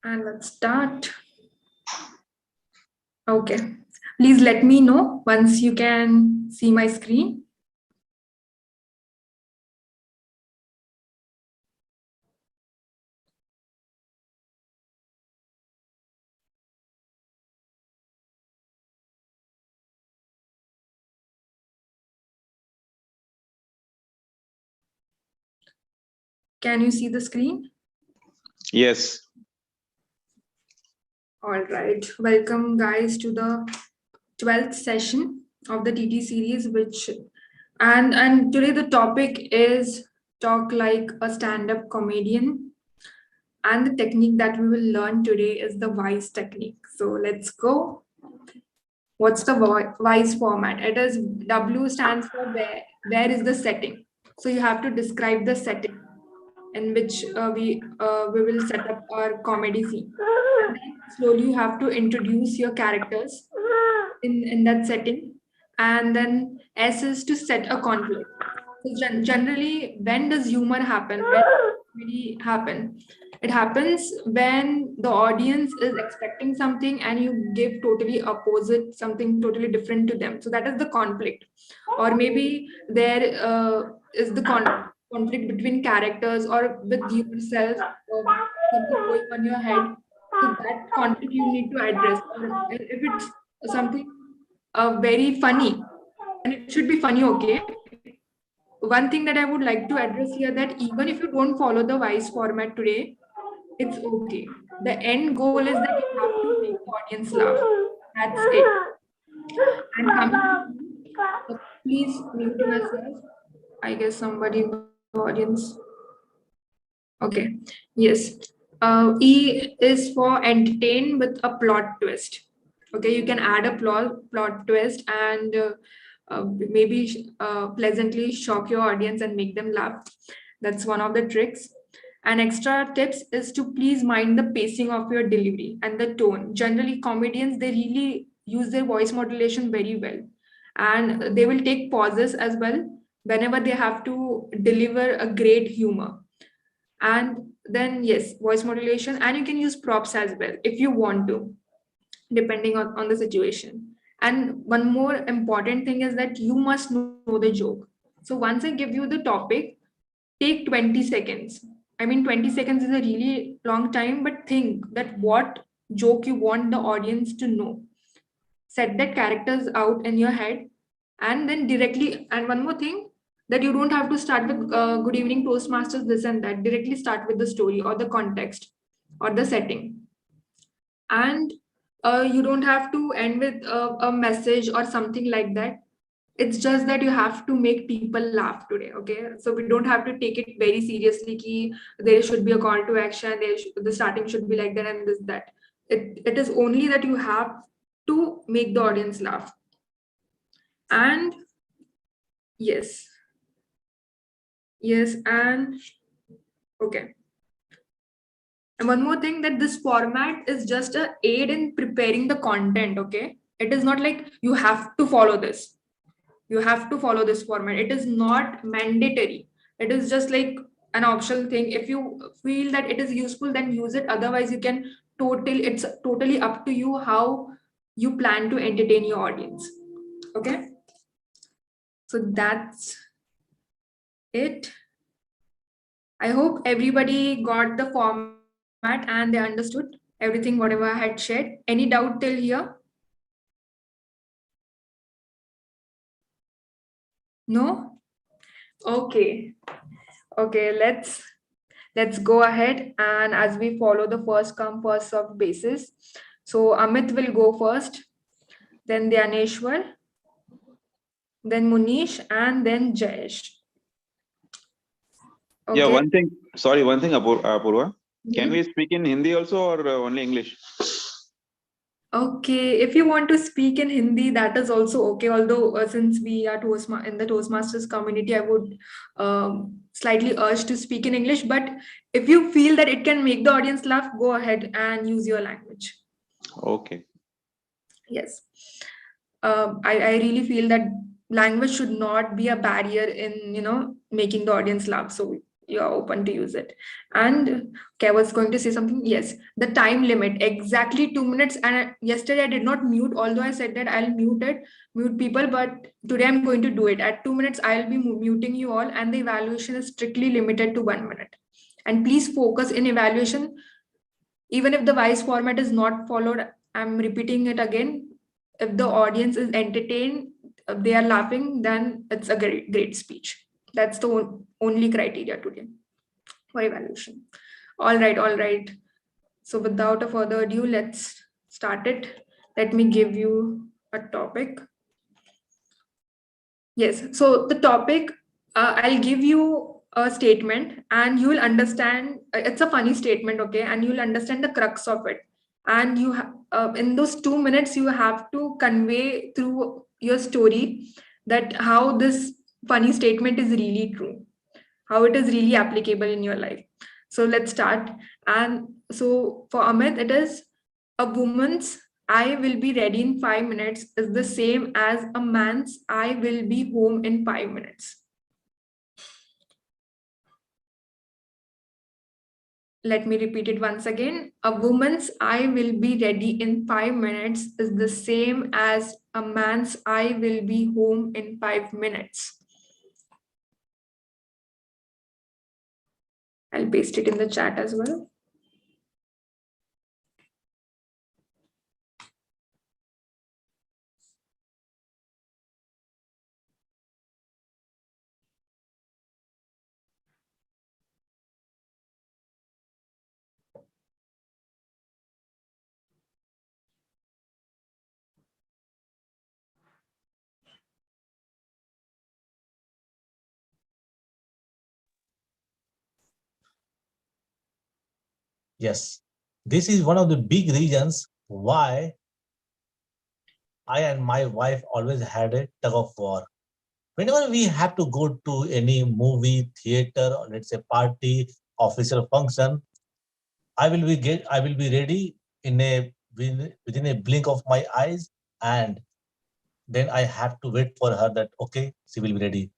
And let's start. Okay. Please let me know once you can see my screen. Can you see the screen? Yes. All right. Welcome, guys, to the 12th session of the TT series, and today the topic is talk like a stand-up comedian. And the technique that we will learn today is the WISE technique. So let's go. What's the WISE format? It is W stands for where is the setting. So you have to describe the setting in which we will set up our comedy scene. And then slowly you have to introduce your characters in that setting. And then S is to set a conflict. So generally, when does humor happen? When does comedy happen? It happens when the audience is expecting something and you give totally opposite, something totally different to them. So that is the conflict. Or maybe there is the conflict between characters or with yourself, something going on your head. So that conflict you need to address. Or if it's something very funny, and it should be funny, okay? One thing that I would like to address here, that even if you don't follow the WISE format today, it's okay. The end goal is that you have to make the audience laugh. That's it. And coming to you, please mute yourself. I guess somebody in the audience. Okay. Yes. E is for entertain with a plot twist. Okay, you can add a plot twist and maybe pleasantly shock your audience and make them laugh. That's one of the tricks. And extra tips is to please mind the pacing of your delivery and the tone. Generally, comedians, they really use their voice modulation very well, and they will take pauses as well whenever they have to deliver a great humor. And then yes, voice modulation, and you can use props as well if you want to, depending on the situation. And one more important thing is that you must know the joke. So once I give you the topic, take 20 seconds. I mean, 20 seconds is a really long time, but think that what joke you want the audience to know. Set that characters out in your head, and then directly. And one more thing, that you don't have to start with good evening toastmasters, this and that. Directly start with the story or the context or the setting. And you don't have to end with a message or something like that. It's just that you have to make people laugh today. Okay, so we don't have to take it very seriously ki there should be a call to action, the starting should be like that and this that. It is only that you have to make the audience laugh. And yes, and okay. And one more thing, that this format is just a aid in preparing the content. Okay, it is not like you have to follow this. You have to follow this format. It is not mandatory. It is just like an optional thing. If you feel that it is useful, then use it. Otherwise, you can it's totally up to you how you plan to entertain your audience. Okay. So that's it. I hope everybody got the format and they understood everything, whatever I had shared. Any doubt till here? No? Okay. Okay, let's go ahead, and as we follow the first come first served basis. So Amit will go first, then Dyaneshwar, then Munish, and then Jayesh. Yeah, Okay. one thing, Poorva. Can Mhm. we speak in Hindi also or only English? Okay, if you want to speak in Hindi, that is also okay. Although since we are in the Toastmasters community, I would slightly urge to speak in English. But if you feel that it can make the audience laugh, go ahead and use your language. Okay. Yes. I really feel that language should not be a barrier in making the audience laugh. So you're open to use it. And okay, I was going to say something. Yes, the time limit, exactly 2 minutes. And yesterday I did not mute, although I said that I'll mute people, but today I'm going to do it. At 2 minutes, I'll be muting you all, and the evaluation is strictly limited to 1 minute. And please focus in evaluation. Even if the wise format is not followed, I'm repeating it again. If the audience is entertained, they are laughing, then it's a great speech. That's the only criteria today for evaluation. All right, all right. So without a further ado, let's start it. Let me give you a topic. Yes, so the topic, I'll give you a statement and you will understand. It's a funny statement, okay? And you'll understand the crux of it. And in those 2 minutes, you have to convey through your story that how this funny statement is really true, how it is really applicable in your life. So let's start. And so for Amit, it is a woman's I will be ready in 5 minutes is the same as a man's I will be home in 5 minutes. Let me repeat it once again. A woman's I will be ready in 5 minutes is the same as a man's I will be home in 5 minutes. I'll paste it in the chat as well. Yes, this is one of the big reasons why I and my wife always had a tug of war. Whenever we have to go to any movie, theater, or let's say party, official function, I will be ready within a blink of my eyes, and then I have to wait for her that okay, she will be ready.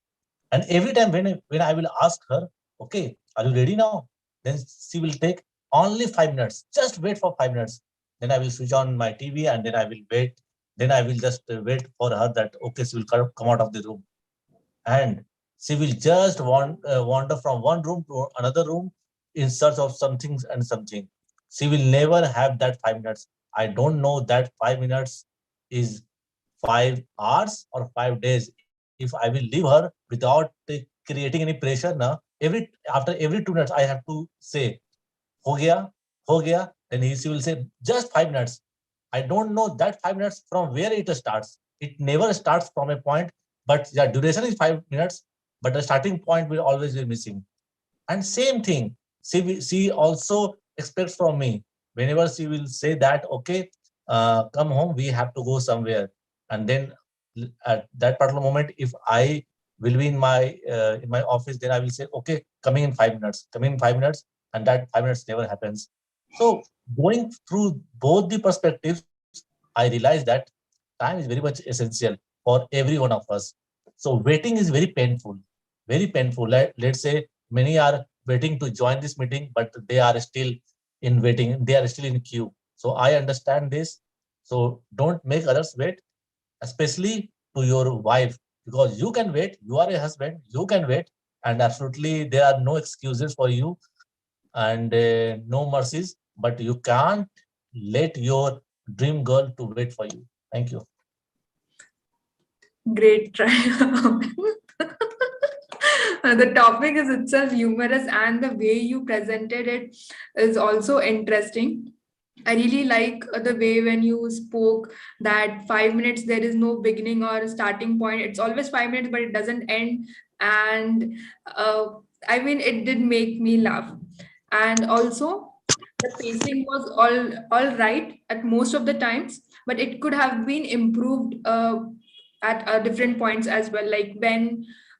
And every time when I will ask her, okay, are you ready now? Then she will take only 5 minutes. Just wait for 5 minutes. Then I will switch on my TV and then I will wait. Then I will just wait for her that okay, she will come out of the room, and she will just wander from one room to another room in search of something and something. She will never have that 5 minutes. I don't know that 5 minutes is 5 hours or 5 days. If I will leave her without creating any pressure, now after every 2 minutes I have to say ho gaya, ho gaya. Then she will say just 5 minutes. I don't know that 5 minutes from where it starts. It never starts from a point, but the duration is 5 minutes, but the starting point will always be missing. And same thing, she also expects from me whenever she will say that, okay, come home, we have to go somewhere. And then at that particular moment, if I will be in my office, then I will say, okay, coming in 5 minutes, coming in 5 minutes, and that 5 minutes never happens. So going through both the perspectives, I realized that time is very much essential for every one of us. So waiting is very painful, very painful. Let's say many are waiting to join this meeting, but they are still in waiting. They are still in queue. So I understand this. So don't make others wait, especially to your wife, because you can wait. You are a husband. You can wait, and absolutely there are no excuses for you and no mercies. But you can't let your dream girl to wait for you. Thank you. Great try. The topic is itself humorous and the way you presented it is also interesting. I really like the way when you spoke that 5 minutes, there is no beginning or starting point. It's always 5 minutes, but it doesn't end. And I mean, it did make me laugh. And also, the pacing was all right at most of the times, but it could have been improved at different points as well. Like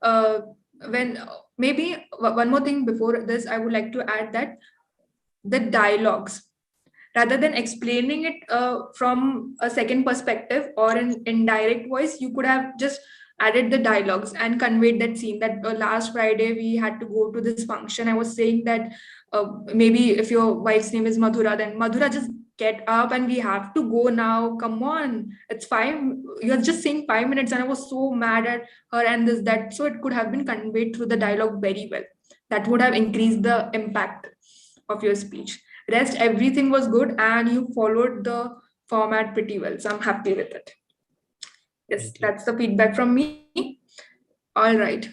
uh, when maybe one more thing before this, I would like to add that the dialogues, rather than explaining it from a second perspective or in indirect voice, you could have just added the dialogues and conveyed that scene that last Friday we had to go to this function. I was saying that maybe if your wife's name is Madhura, then Madhura, just get up and we have to go now. Come on, it's 5. You're just saying 5 minutes, and I was so mad at her and this that. So it could have been conveyed through the dialogue very well. That would have increased the impact of your speech. Rest, everything was good, and you followed the format pretty well. So I'm happy with it. Yes, Thank you. that's the feedback from me. All right.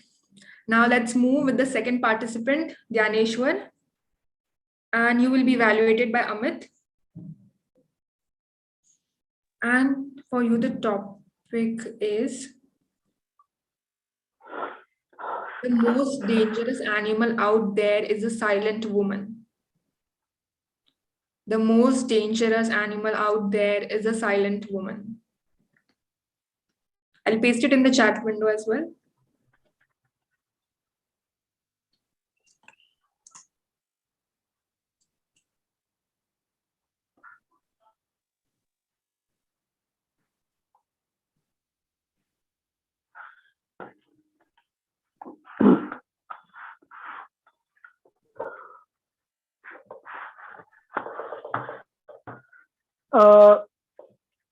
Now let's move with the second participant, Dyaneshwar. And you will be evaluated by Amit. And for you, the topic is the most dangerous animal out there is a silent woman. The most dangerous animal out there is a silent woman. I'll paste it in the chat window as well.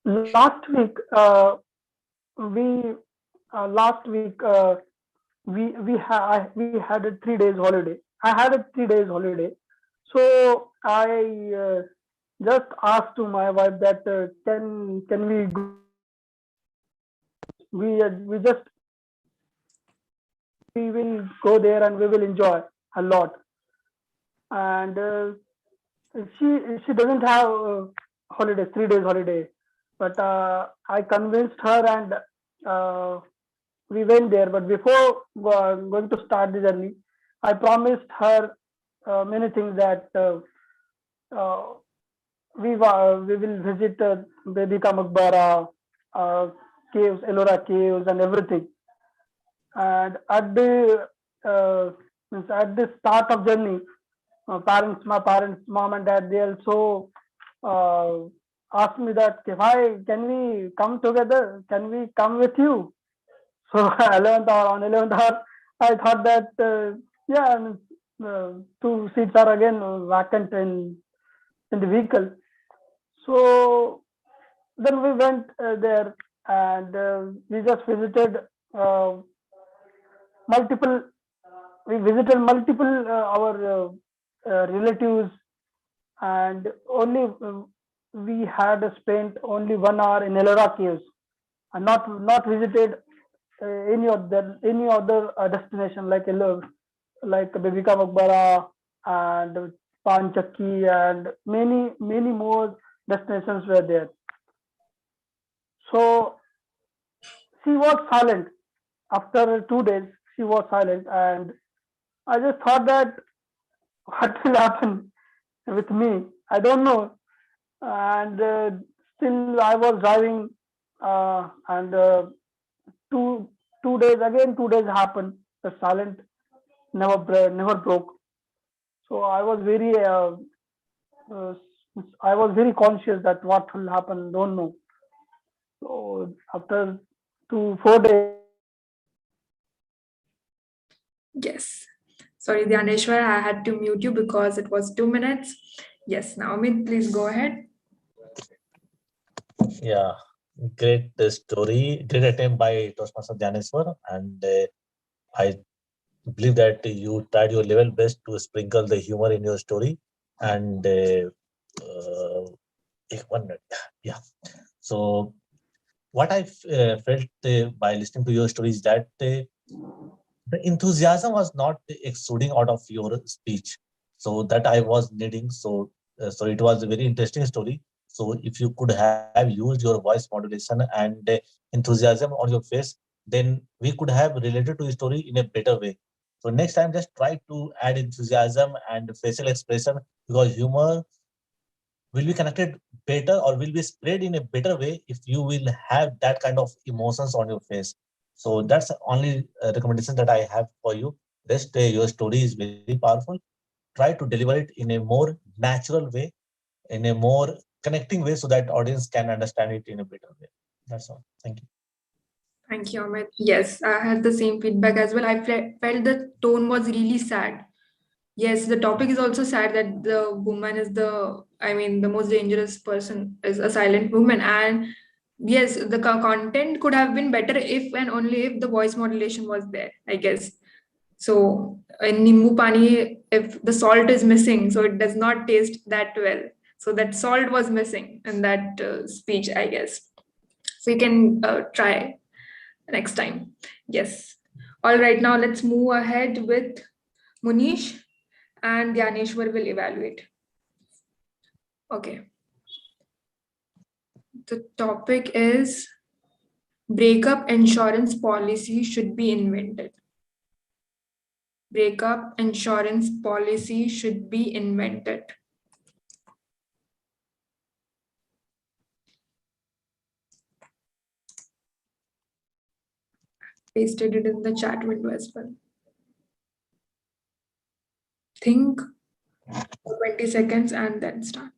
Last week, we last week we had a 3 days holiday. I had a 3 days holiday, so I just asked to my wife that can we go? We just we will go there and we will enjoy a lot. And she doesn't have holiday 3 days holiday, but I convinced her and we went there. But before going to start the journey, I promised her many things that uh, we will visit Bedika Maqbara, caves, Ellora caves, and everything. And at the at the start of journey, my parents, mom and dad, they also uh, asked me that if can we come together? Can we come with you? So 11th hour, on 11th hour, I thought that yeah, two seats are again vacant in the vehicle. So then we went there, and we just visited uh, multiple. We visited multiple our relatives, and only we had spent only 1 hour in Ellora caves, and not visited any other destination like Bibika Maqbara and Panchakki and many more destinations were there. So she was silent. After 2 days, she was silent, and I just thought that what will happen with me? I don't know. And still, I was driving, and two 2 days again. 2 days happened. The silent never broke. So uh, I was very conscious that what will happen. Don't know. So after 4 days. Yes. Sorry, Dyaneshwar, I had to mute you because it was 2 minutes. Yes, now Amit, please go ahead. Yeah, great story, great attempt by Toastmaster Dyaneshwar, and I believe that you tried your level best to sprinkle the humor in your story. And 1 minute, yeah. So what I felt by listening to your story is that the enthusiasm was not exuding out of your speech, so that I was needing. So it was a very interesting story. So if you could have used your voice modulation and enthusiasm on your face, then we could have related to the story in a better way. So next time, just try to add enthusiasm and facial expression, because humor will be connected better or will be spread in a better way if you will have that kind of emotions on your face. So that's the only recommendation that I have for you. Rest, your story is very powerful. Try to deliver it in a more natural way, in a more connecting way, so that audience can understand it in a better way. That's all. Thank you. Thank you, Amit. Yes, I had the same feedback as well. I felt the tone was really sad. Yes, the topic is also sad that the woman is the most dangerous person is a silent woman. And yes, the content could have been better if and only if the voice modulation was there, I guess. So in Nimbu Pani, if the salt is missing, so it does not taste that well. So that salt was missing in that speech, I guess. So you can try next time. Yes. All right, now let's move ahead with Munish and Dyaneshwar will evaluate. Okay. The topic is breakup insurance policy should be invented. Breakup insurance policy should be invented. Pasted it in the chat window as well. Think for 20 seconds and then start.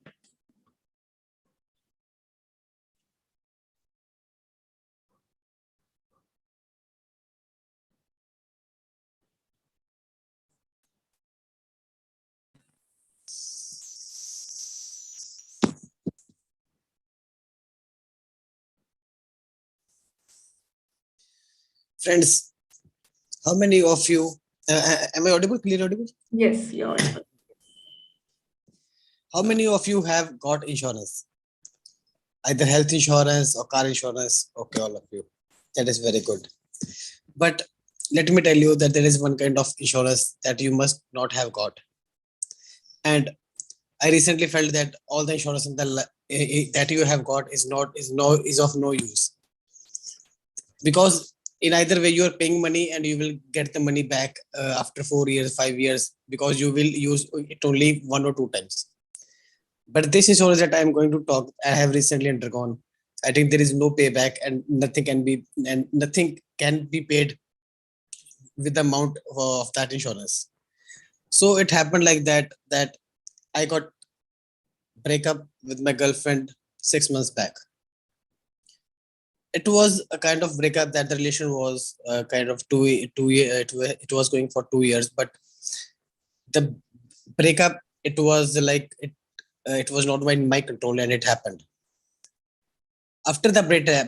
Friends, how many of you, am I audible, clear audible? Yes, you're audible. How many of you have got insurance? Either health insurance or car insurance? Okay, all of you. That is very good. But let me tell you that there is one kind of insurance that you must not have got. And I recently felt that all the insurance that you have got is of no use. Because in either way, you are paying money and you will get the money back after 4 years, 5 years, because you will use it only 1 or 2 times. But this insurance that I am going to talk, I have recently undergone. I think there is no payback and nothing can be paid with the amount of that insurance. So it happened like that I got breakup with my girlfriend 6 months back. It was a kind of breakup that the relation was kind of 2 years. It was going for 2 years, but the breakup, it was like it was not in my control, and it happened. After the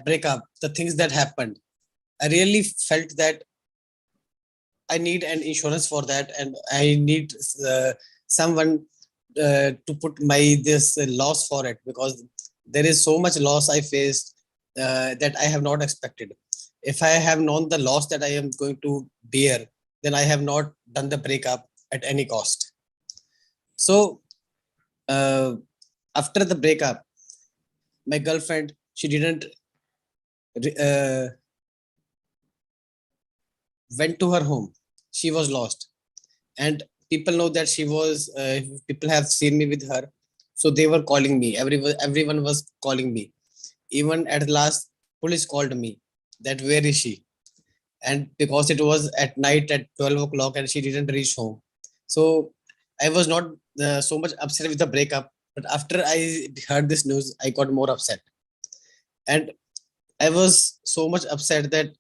breakup, the things that happened, I really felt that I need an insurance for that, and I need someone to put this loss for it, because there is so much loss I faced that I have not expected. If I have known the loss that I am going to bear, then I have not done the breakup at any cost. So after the breakup, my girlfriend, she didn't went to her home. She was lost, and people know that people have seen me with her, so they were calling me. Everyone was calling me. Even at last, police called me that where is she? And because it was at night at 12 o'clock and she didn't reach home, so I was not so much upset with the breakup. But after I heard this news, I got more upset, and I was so much upset that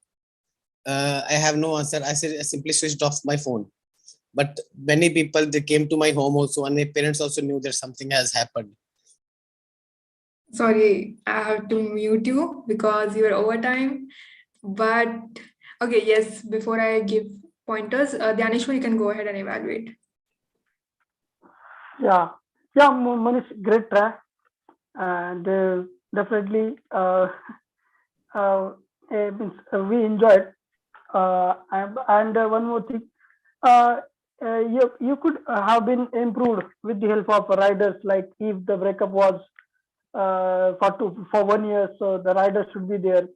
I have no answer. I simply switched off my phone. But many people, they came to my home also, and my parents also knew that something has happened. Sorry, I have to mute you because you're overtime. But okay, yes, before I give pointers, Dyaneshwar, you can go ahead and evaluate. Yeah, Manish, great try, and definitely we enjoyed. And one more thing, you could have been improved with the help of riders. Like if the breakup was for 1 year, so the riders should be there.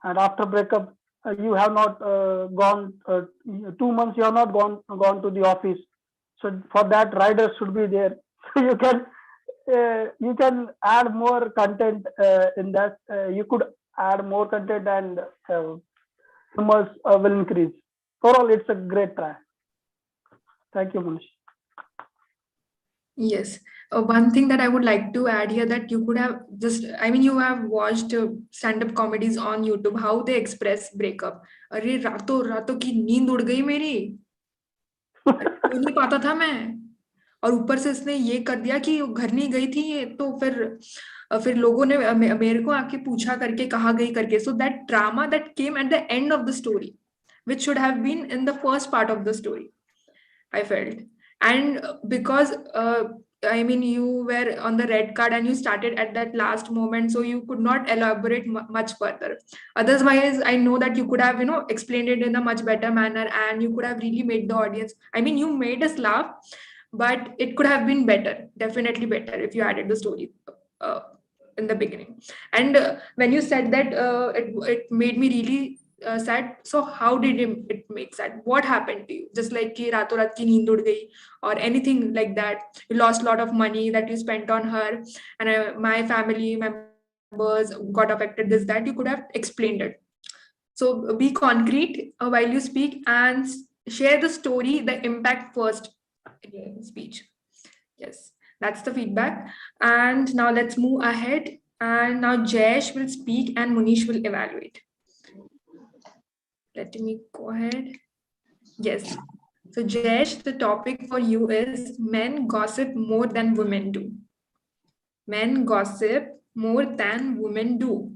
And after breakup, you have not gone 2 months. You have not gone to the office. So for that, riders should be there. So you can add more content in that. You could add more content, and numbers will increase. Overall, it's a great try. Thank you, Manish. Yes. One thing that I would like to add here, that you could have just, I mean, you have watched stand-up comedies on YouTube, how they express breakup. अरे रातों रातों की नींद उड़ गई मेरी, सो नहीं पाता था मैं, और ऊपर से इसने ये कर दिया कि वो घर नहीं गई थी ये, तो फिर लोगों ने मेरे को आके पूछा करके कहाँ गई करके. So that drama that came at the end of the story, which should have been in the first part of the story, I felt. And because I mean, you were on the red card and you started at that last moment, so you could not elaborate much further. Otherwise, I know that you could have, explained it in a much better manner, and you could have really made the audience, I mean, you made us laugh, but it could have been better, definitely better, if you added the story uh, in the beginning. And when you said that it made me really sad, so how did it make sad? What happened to you? Just like ki raton raat ki neend ud gayi, or anything like that? You lost a lot of money that you spent on her, and my family members got affected, this that. You could have explained it. So be concrete while you speak, and share the story, the impact first in your speech. Yes, that's the feedback. And now let's move ahead. And now Jayesh will speak and Munish will evaluate. Let me go ahead. Yes. So Jayesh, the topic for you is men gossip more than women do. Men gossip more than women do.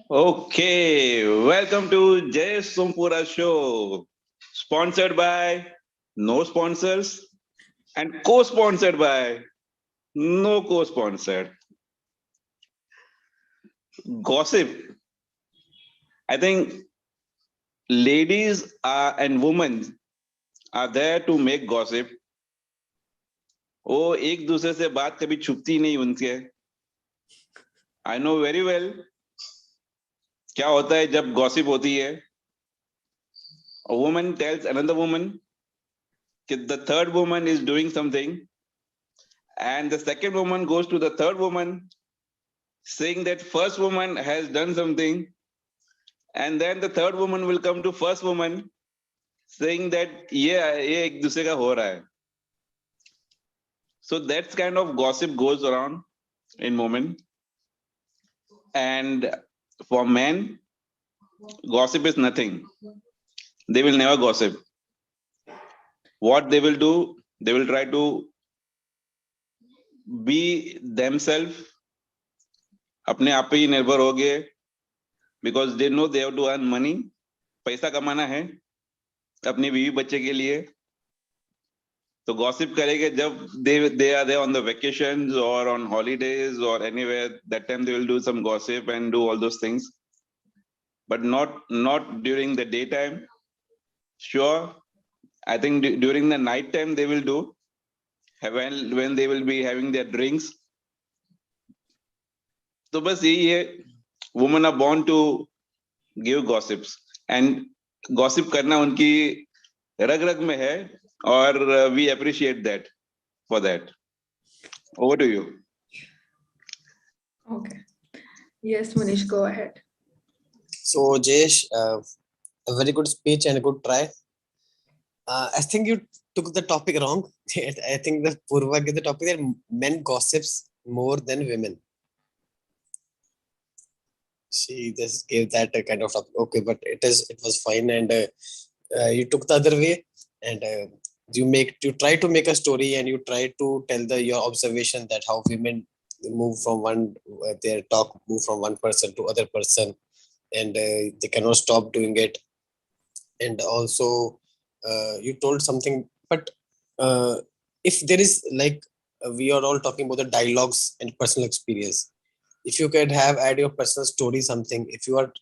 Okay, welcome to Jay Sumpura show, sponsored by no sponsors and co-sponsored by no co-sponsored. Gossip. I think ladies and women are there to make gossip. वो एक दूसरे से बात कभी छुपती नहीं उनके. I know very well क्या होता है जब गॉसिप होती है. A woman tells another woman that the third woman is doing something, and the second woman goes to the third woman saying that first woman has done something, and then the third woman will come to first woman saying that ये एक दूसरे का हो रहा है. So that kind of gossip goes around in women. And for men, gossip is nothing. They will never gossip. What they will do, they will try to be themselves. अपने आप पे ही निर्भर हो गए, because they know they have to earn money. पैसा कमाना है अपनी बीवी बच्चे के लिए. तो gossip करेंगे जब they are there on the vacations or on holidays or anywhere. That time they will do some gossip and do all those things, but not during the daytime. Sure, I think during the night time they will do, when they will be having their drinks. तो बस यही है, women are born to give gossips, and gossip करना उनकी रग रग में है, और we appreciate that for that. Over to you. Okay. Yes, Munish, go ahead. So, Jayesh, a very good speech and a good try. I think you took the topic wrong. I think the Poorva gave the topic that men gossips more than women. She just gave that a kind of topic. Okay, but it was fine, and you took the other way, and you try to make a story, and you try to tell your observation that how women move from move from one person to other person, and they cannot stop doing it. And also you told something, but if there is we are all talking about the dialogues and personal experience, if you can add your personal story, something, if you are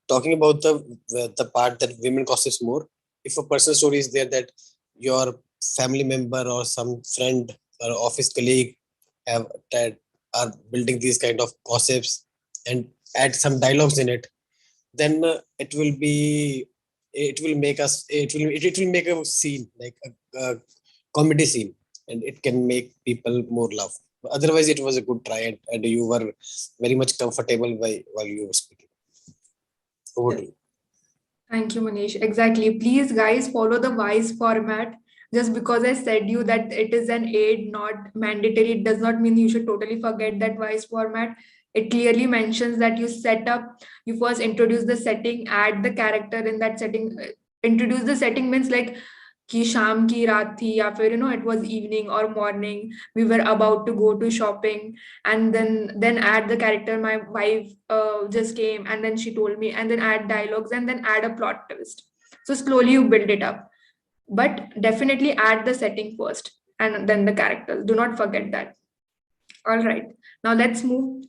talking about the part that women gossips more, if a personal story is there that your family member or some friend or office colleague that are building these kind of gossips, and add some dialogues in it, then it will make a scene, like a comedy scene, and it can make people more laugh. Otherwise, it was a good try, and you were very much comfortable while you were speaking. Over to you. Thank you, Manish. Exactly. Please, guys, follow the WISE format Just because I said you that it is an aid, not mandatory, it does not mean you should totally forget that voice format. It clearly mentions that you first introduce the setting, add the character in that setting. Introduce the setting means like कि शाम की रात थी या फिर it was evening or morning, we were about to go to shopping, and then add the character, my wife just came and then she told me, and then add dialogues and then add a plot twist. So slowly you build it up, but definitely add the setting first and then the characters. Do not forget that. All right, now let's move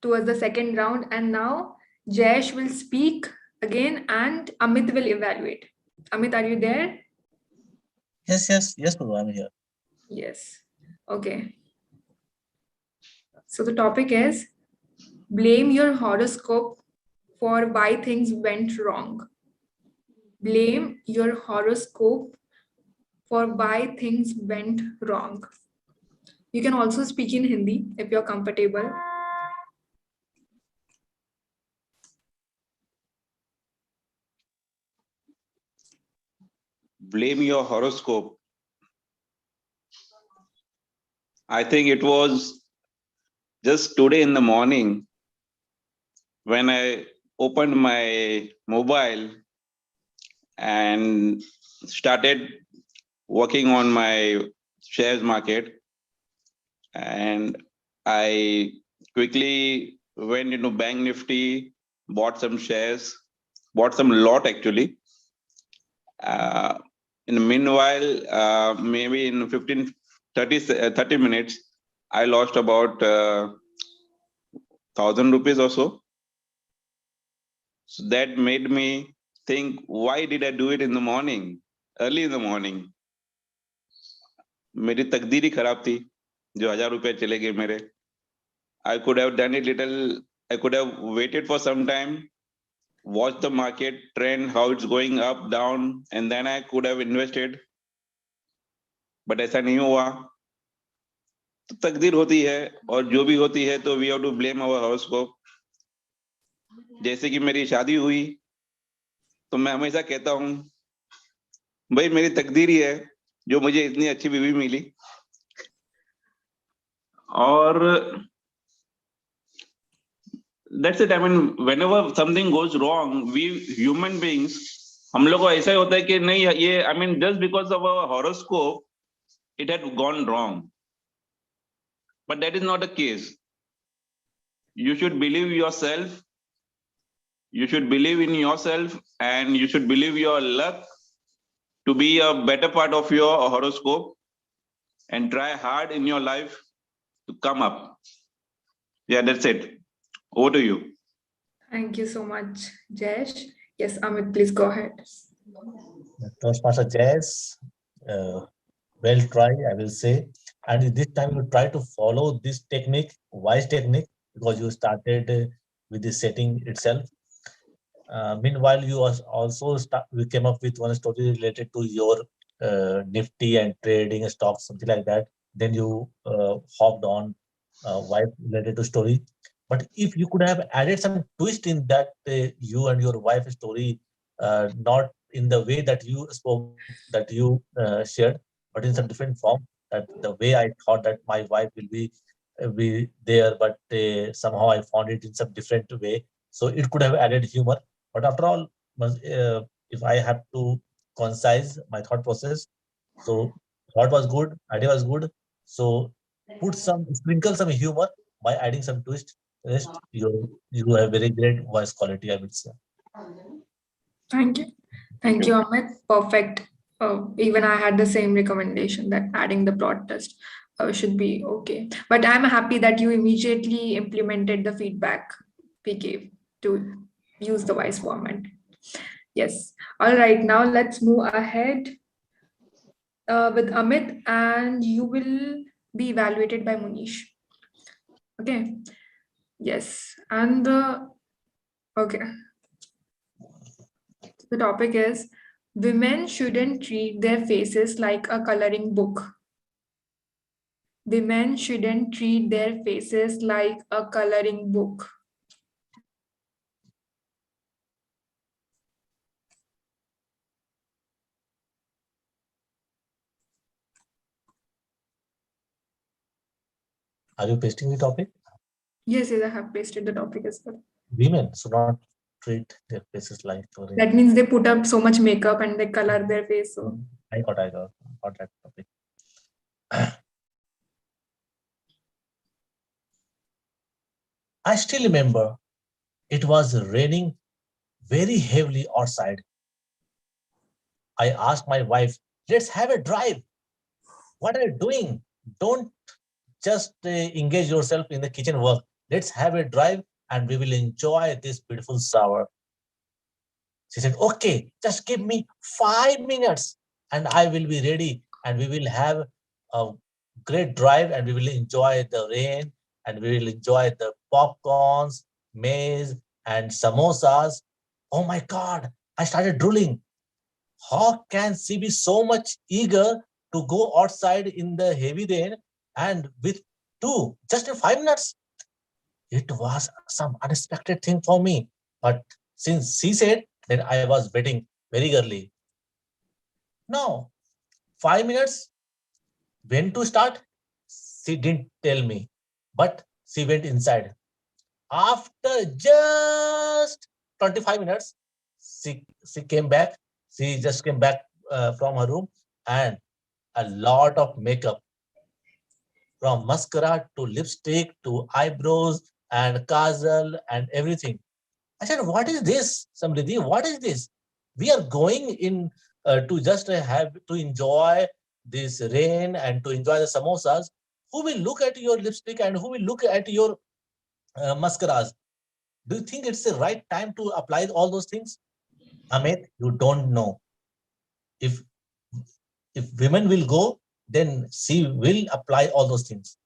towards the second round, and now Jayesh will speak again and Amit will evaluate. Amit, are you there? Yes, Prabhu, I'm here. Yes. Okay. So the topic is blame your horoscope for why things went wrong. Blame your horoscope for why things went wrong. You can also speak in Hindi if you're comfortable. Blame your horoscope. I think it was just today in the morning when I opened my mobile and started working on my shares market, and I quickly went into Bank Nifty, bought some shares, bought some lot actually. In the meanwhile, maybe in 30 minutes, I lost about 1,000 rupees or so. So that made me think, why did I do it in the morning, early in the morning? मेरी तकदीर ही खराब थी जो 1,000 रुपए चले गए मेरे. I could have done it little. I could have waited for some time, watch the market trend, how it's going up, down, and then I could have invested. But ऐसा नहीं हुआ. तो तकदीर होती है, और जो भी होती है तो we have to blame our horoscope. जैसे कि मेरी शादी हुई तो मैं हमेशा कहता हूँ भाई मेरी तकदीर ही है जो मुझे इतनी अच्छी बीवी मिली. और that's it. I mean, whenever something goes wrong, we human beings, हम लोग को ऐसा ही होता है कि नहीं ये, I mean, just because of our horoscope, it had gone wrong. But that is not the case. You should believe yourself. You should believe in yourself, and you should believe your luck to be a better part of your horoscope, and try hard in your life to come up. Yeah, that's it. Over to you. Thank you so much, Jayesh. Yes, Amit, please go ahead. Toastmaster Jazz, well tried, I will say. And this time you try to follow this technique, wise technique, because you started with the setting itself. Meanwhile, you also we came up with one story related to your Nifty and trading stocks, something like that. Then you hopped on wife related to story. But if you could have added some twist in that you and your wife story, not in the way that you spoke, that you shared, but in some different form, that the way I thought that my wife will be there, but somehow I found it in some different way. So it could have added humor. But after all, if I have to concise my thought process, so thought was good, idea was good. So sprinkle some humor by adding some twist. Rest, you have very great voice quality, I would say. Thank you. Thank you, Amit. Perfect. Even I had the same recommendation that adding the plot twist should be okay. But I'm happy that you immediately implemented the feedback we gave to use the voice format. Yes. All right. Now let's move ahead with Amit, and you will be evaluated by Munish. Okay. Yes. And okay. The topic is women shouldn't treat their faces like a coloring book. Women shouldn't treat their faces like a coloring book. Are you pasting the topic? Yes, yes, I have pasted the topic as well. Women should not treat their faces like orange. That means they put up so much makeup and they color their face. So I got that topic. I still remember it was raining very heavily outside. I asked my wife, let's have a drive. What are you doing? Don't just engage yourself in the kitchen work. Let's have a drive and we will enjoy this beautiful shower. She said, okay, just give me 5 minutes and I will be ready and we will have a great drive and we will enjoy the rain and we will enjoy the popcorns, maize and samosas. Oh my God, I started drooling. How can she be so much eager to go outside in the heavy rain and with just in 5 minutes? It was some unexpected thing for me. But since she said, then I was waiting very early. Now, 5 minutes, when to start? She didn't tell me, but she went inside. After just 25 minutes, she came back. She just came back from her room and a lot of makeup from mascara to lipstick to eyebrows and kajal and everything. I said, what is this, Samriddhi? What is this? We are going in to just have to enjoy this rain and to enjoy the samosas. Who will look at your lipstick and who will look at your mascaras? Do you think it's the right time to apply all those things? Amit, you don't know. If women will go, then she will apply all those things.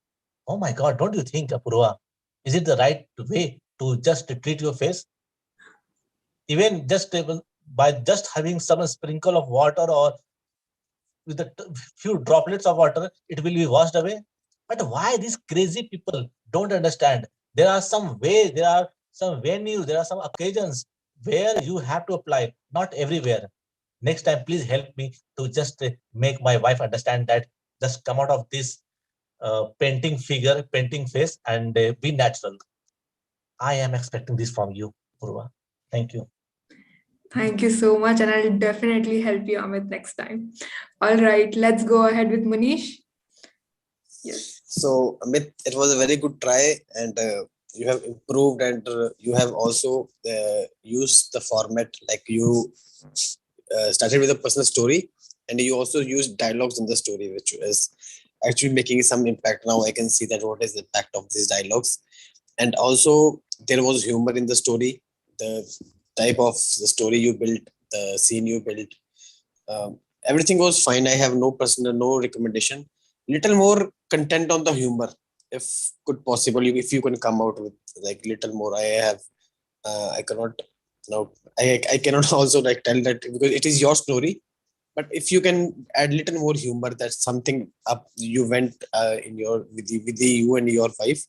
Oh my God, don't you think, Apurva? Is it the right way to just treat your face? Even just by just having some sprinkle of water or with a few droplets of water, it will be washed away. But why these crazy people don't understand? There are some ways, there are some venues, there are some occasions where you have to apply, not everywhere. Next time, please help me to just make my wife understand that just come out of this painting figure, painting face and be natural. I am expecting this from you, Purva. Thank you. thank you so much, and I'll definitely help you, Amit, next time. All right, let's go ahead with Manish. Yes. So, Amit, it was a very good try, and you have improved, and you have also used the format like you started with a personal story, and you also used dialogues in the story, which is actually making some impact. Now I can see that what is the impact of these dialogues, and also there was humor in the story, the type of the story you built, the scene you built. Everything was fine. I have no recommendation. Little more content on the humor, if could possible. If you can come out with like little more. I cannot now. I cannot also like tell that because it is your story. But if you can add little more humor, that's something up you went in your with the you and your wife,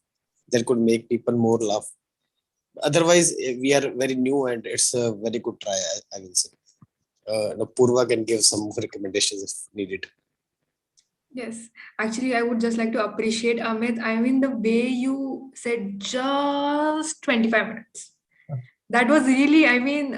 that could make people more laugh. Otherwise, we are very new and it's a very good try. I will say. Poorva can give some recommendations if needed. Yes, actually, I would just like to appreciate Amit. I mean, the way you said just 25 minutes. That was really, I mean,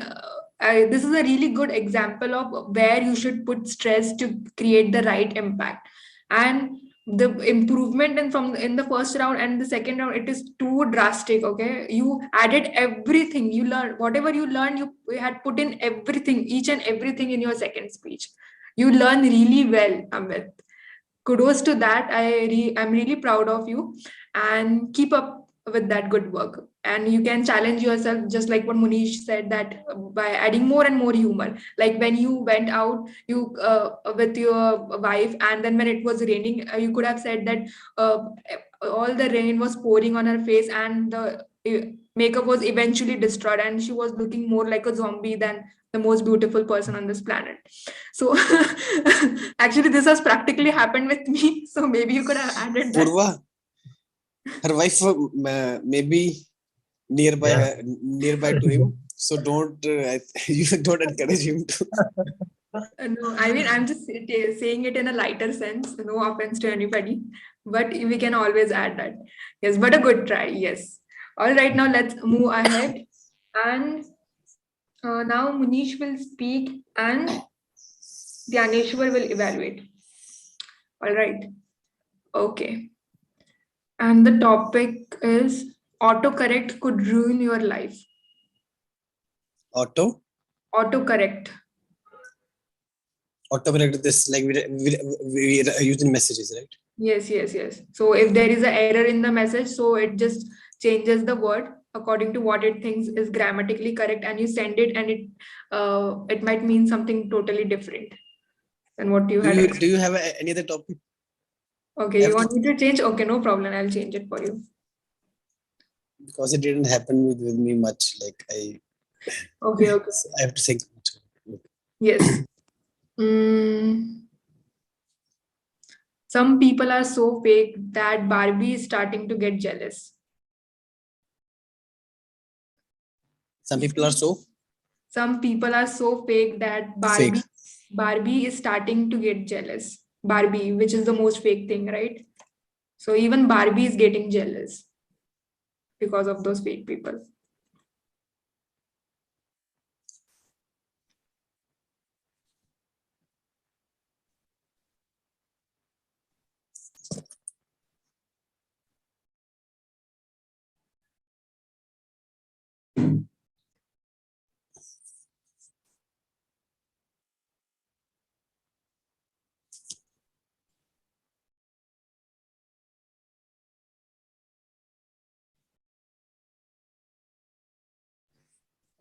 this is a really good example of where you should put stress to create the right impact. And the improvement in the first round and the second round, it is too drastic. Okay, you added everything you learned, whatever you learned, you had put in everything, each and everything in your second speech. You learn really well, Amit. Kudos to that. I'm really proud of you, and keep up with that good work. And you can challenge yourself, just like what Munish said, that by adding more and more humor. Like when you went out, you with your wife, and then when it was raining, you could have said that all the rain was pouring on her face, and the makeup was eventually destroyed, and she was looking more like a zombie than the most beautiful person on this planet. So actually, this has practically happened with me. So maybe you could have added that. Poorva, her wife maybe nearby to him. So don't you don't encourage him to. No, I mean, I'm just saying it in a lighter sense. No offense to anybody. but we can always add that. Yes, but a good try. Yes. All right, now let's move ahead. And now Munish will speak and Dyaneshwar will evaluate. All right. Okay. And the topic is autocorrect could ruin your life. Autocorrect. Autocorrect this like we are using messages, right? Yes. So if there is an error in the message, so it just changes the word according to what it thinks is grammatically correct, and you send it, and it might mean something totally different than what you had Do expected. you have any other topic? Okay, you want me to change? Okay, no problem. I'll change it for you. Because it didn't happen with me much. Like Okay. I have to think. Yes. Some people are so fake that Barbie is starting to get jealous. Some people are so Some people are so fake that fake. Barbie is starting to get jealous. Barbie, which is the most fake thing, right? So even Barbie is getting jealous because of those fake people.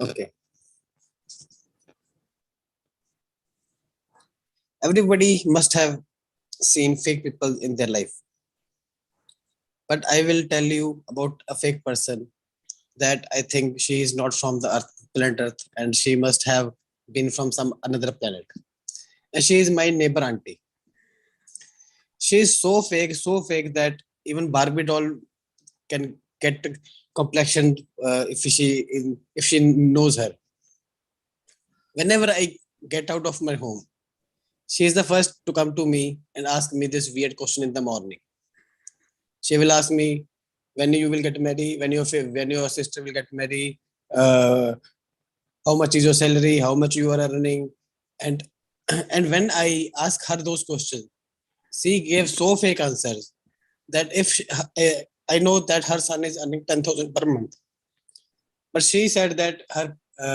Okay. Everybody must have seen fake people in their life. But I will tell you about a fake person that I think she is not from the planet Earth, and she must have been from some another planet. And she is my neighbor auntie. She is so fake that even Barbie doll can get complexion if she knows her. Whenever I get out of my home, she is the first to come to me and ask me this weird question in the morning. She will ask me when you will get married, when your sister will get married, how much is your salary, how much you are earning, and and when I ask her those questions, she gave so fake answers that I know that her son is earning 10,000 per month, but she said that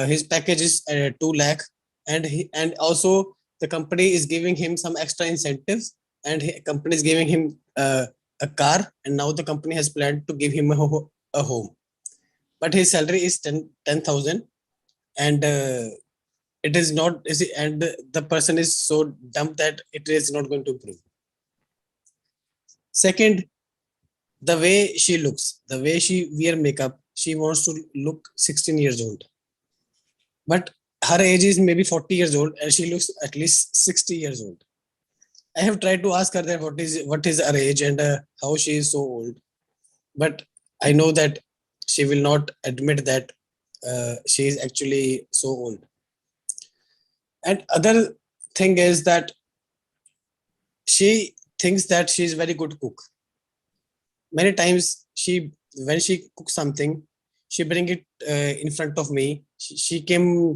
his package is 2 lakh, and also the company is giving him some extra incentives, and company is giving him a car, and now the company has planned to give him a home, but his salary is 10,000, and it is not, and the person is so dumb that it is not going to improve. Second, the way she looks, the way she wear makeup, she wants to look 16 years old. But her age is maybe 40 years old and she looks at least 60 years old. I have tried to ask her that what is her age and how she is so old. But I know that she will not admit that she is actually so old. And other thing is that she thinks that she is very good cook. Many times when she cooks something, she bring it in front of me. She came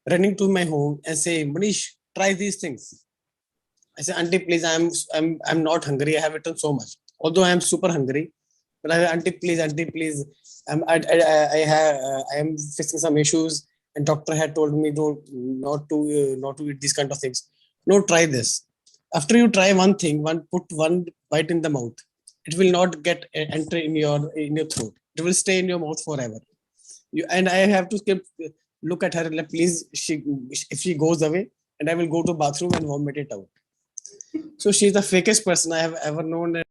running to my home and say, Manish, try these things. I say, Auntie, please, I'm not hungry. I have eaten so much. Although I am super hungry, but I say, Auntie, please, I am facing some issues, and doctor had told me not to eat these kind of things. No, try this. After you try one thing, put one bite in the mouth, it will not get enter in your throat. It will stay in your mouth forever. And I have to look at her, like, please, if she goes away, and I will go to bathroom and vomit it out. So she's the fakest person I have ever known.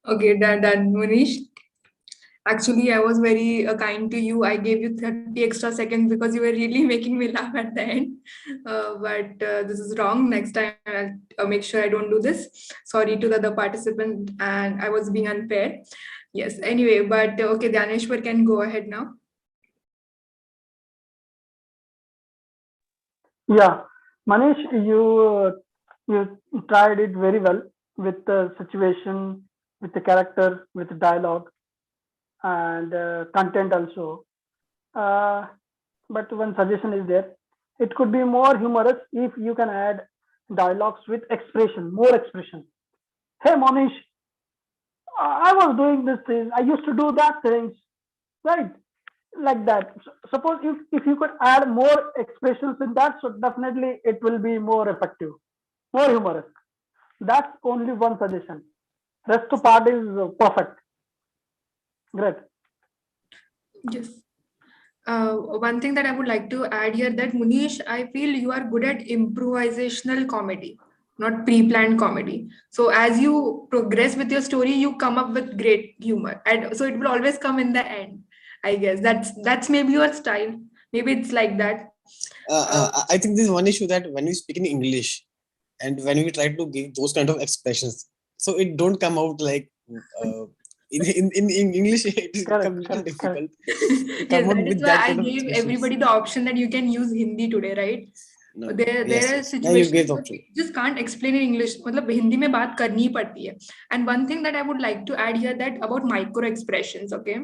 Okay, done, Munish. Actually, I was very kind to you. I gave you 30 extra seconds because you were really making me laugh at the end. But this is wrong. Next time, I'll make sure I don't do this. Sorry to the other participant, and I was being unfair. Yes, anyway, but okay, Dyaneshwar can go ahead now. Yeah, Manish, you tried it very well. with the situation, with the character, with the dialogue, and content also. Uh, but one suggestion is there. It could be more humorous if you can add dialogues with expression, more expression. Hey, Monish, I was doing this thing. I used to do that things, right? Like that. Suppose if you could add more expressions in that, so definitely it will be more effective, more humorous. That's only one suggestion. Rest of part is perfect. Great. Yes. One thing that I would like to add here, that Munish, I feel you are good at improvisational comedy, not pre-planned comedy. So as you progress with your story, you come up with great humor, and so it will always come in the end. I guess that's maybe your style. Maybe it's like that. I think this is one issue, that when we speak in English and when we try to give those kind of expressions, so it don't come out like in English. It is Correct, become little correct, difficult Yes, to come out that is with why that I kind of gave expressions. everybody the option that you can use Hindi today, right? No. There Yes, are yes. Now you situations gave the where option. we just can't explain in English. मतलब हिंदी में बात करनी ही पड़ती है. And one thing that I would like to add here, that about micro expressions, okay,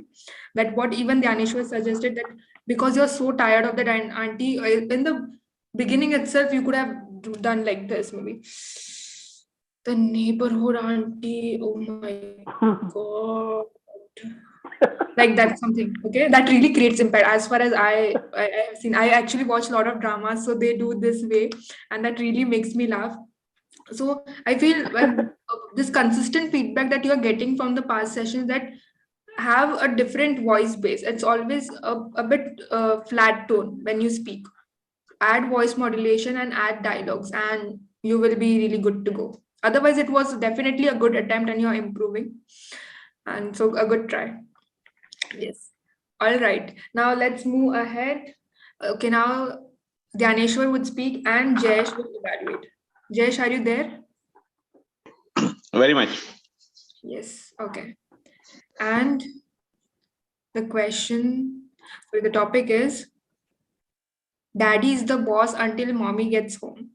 that what even Dyaneshwar suggested, that because you're so tired of that auntie, in the beginning itself you could have done like this maybe. The neighborhood auntie, oh my god. Like that's something, okay, that really creates impact. As far as I have seen, I actually watch a lot of dramas, so they do this way, and that really makes me laugh. So I feel this consistent feedback that you are getting from the past sessions, that have a different voice base. It's always a bit flat tone when you speak. Add voice modulation and add dialogues, and you will be really good to go. Otherwise, it was definitely a good attempt, and you're improving, and so a good try. Yes. All right. Now let's move ahead. Okay, now Dyaneshwar would speak and Jayesh would evaluate. Jayesh, are you there? Very much. Yes. Okay. And the question for the topic is, Daddy is the boss until mommy gets home.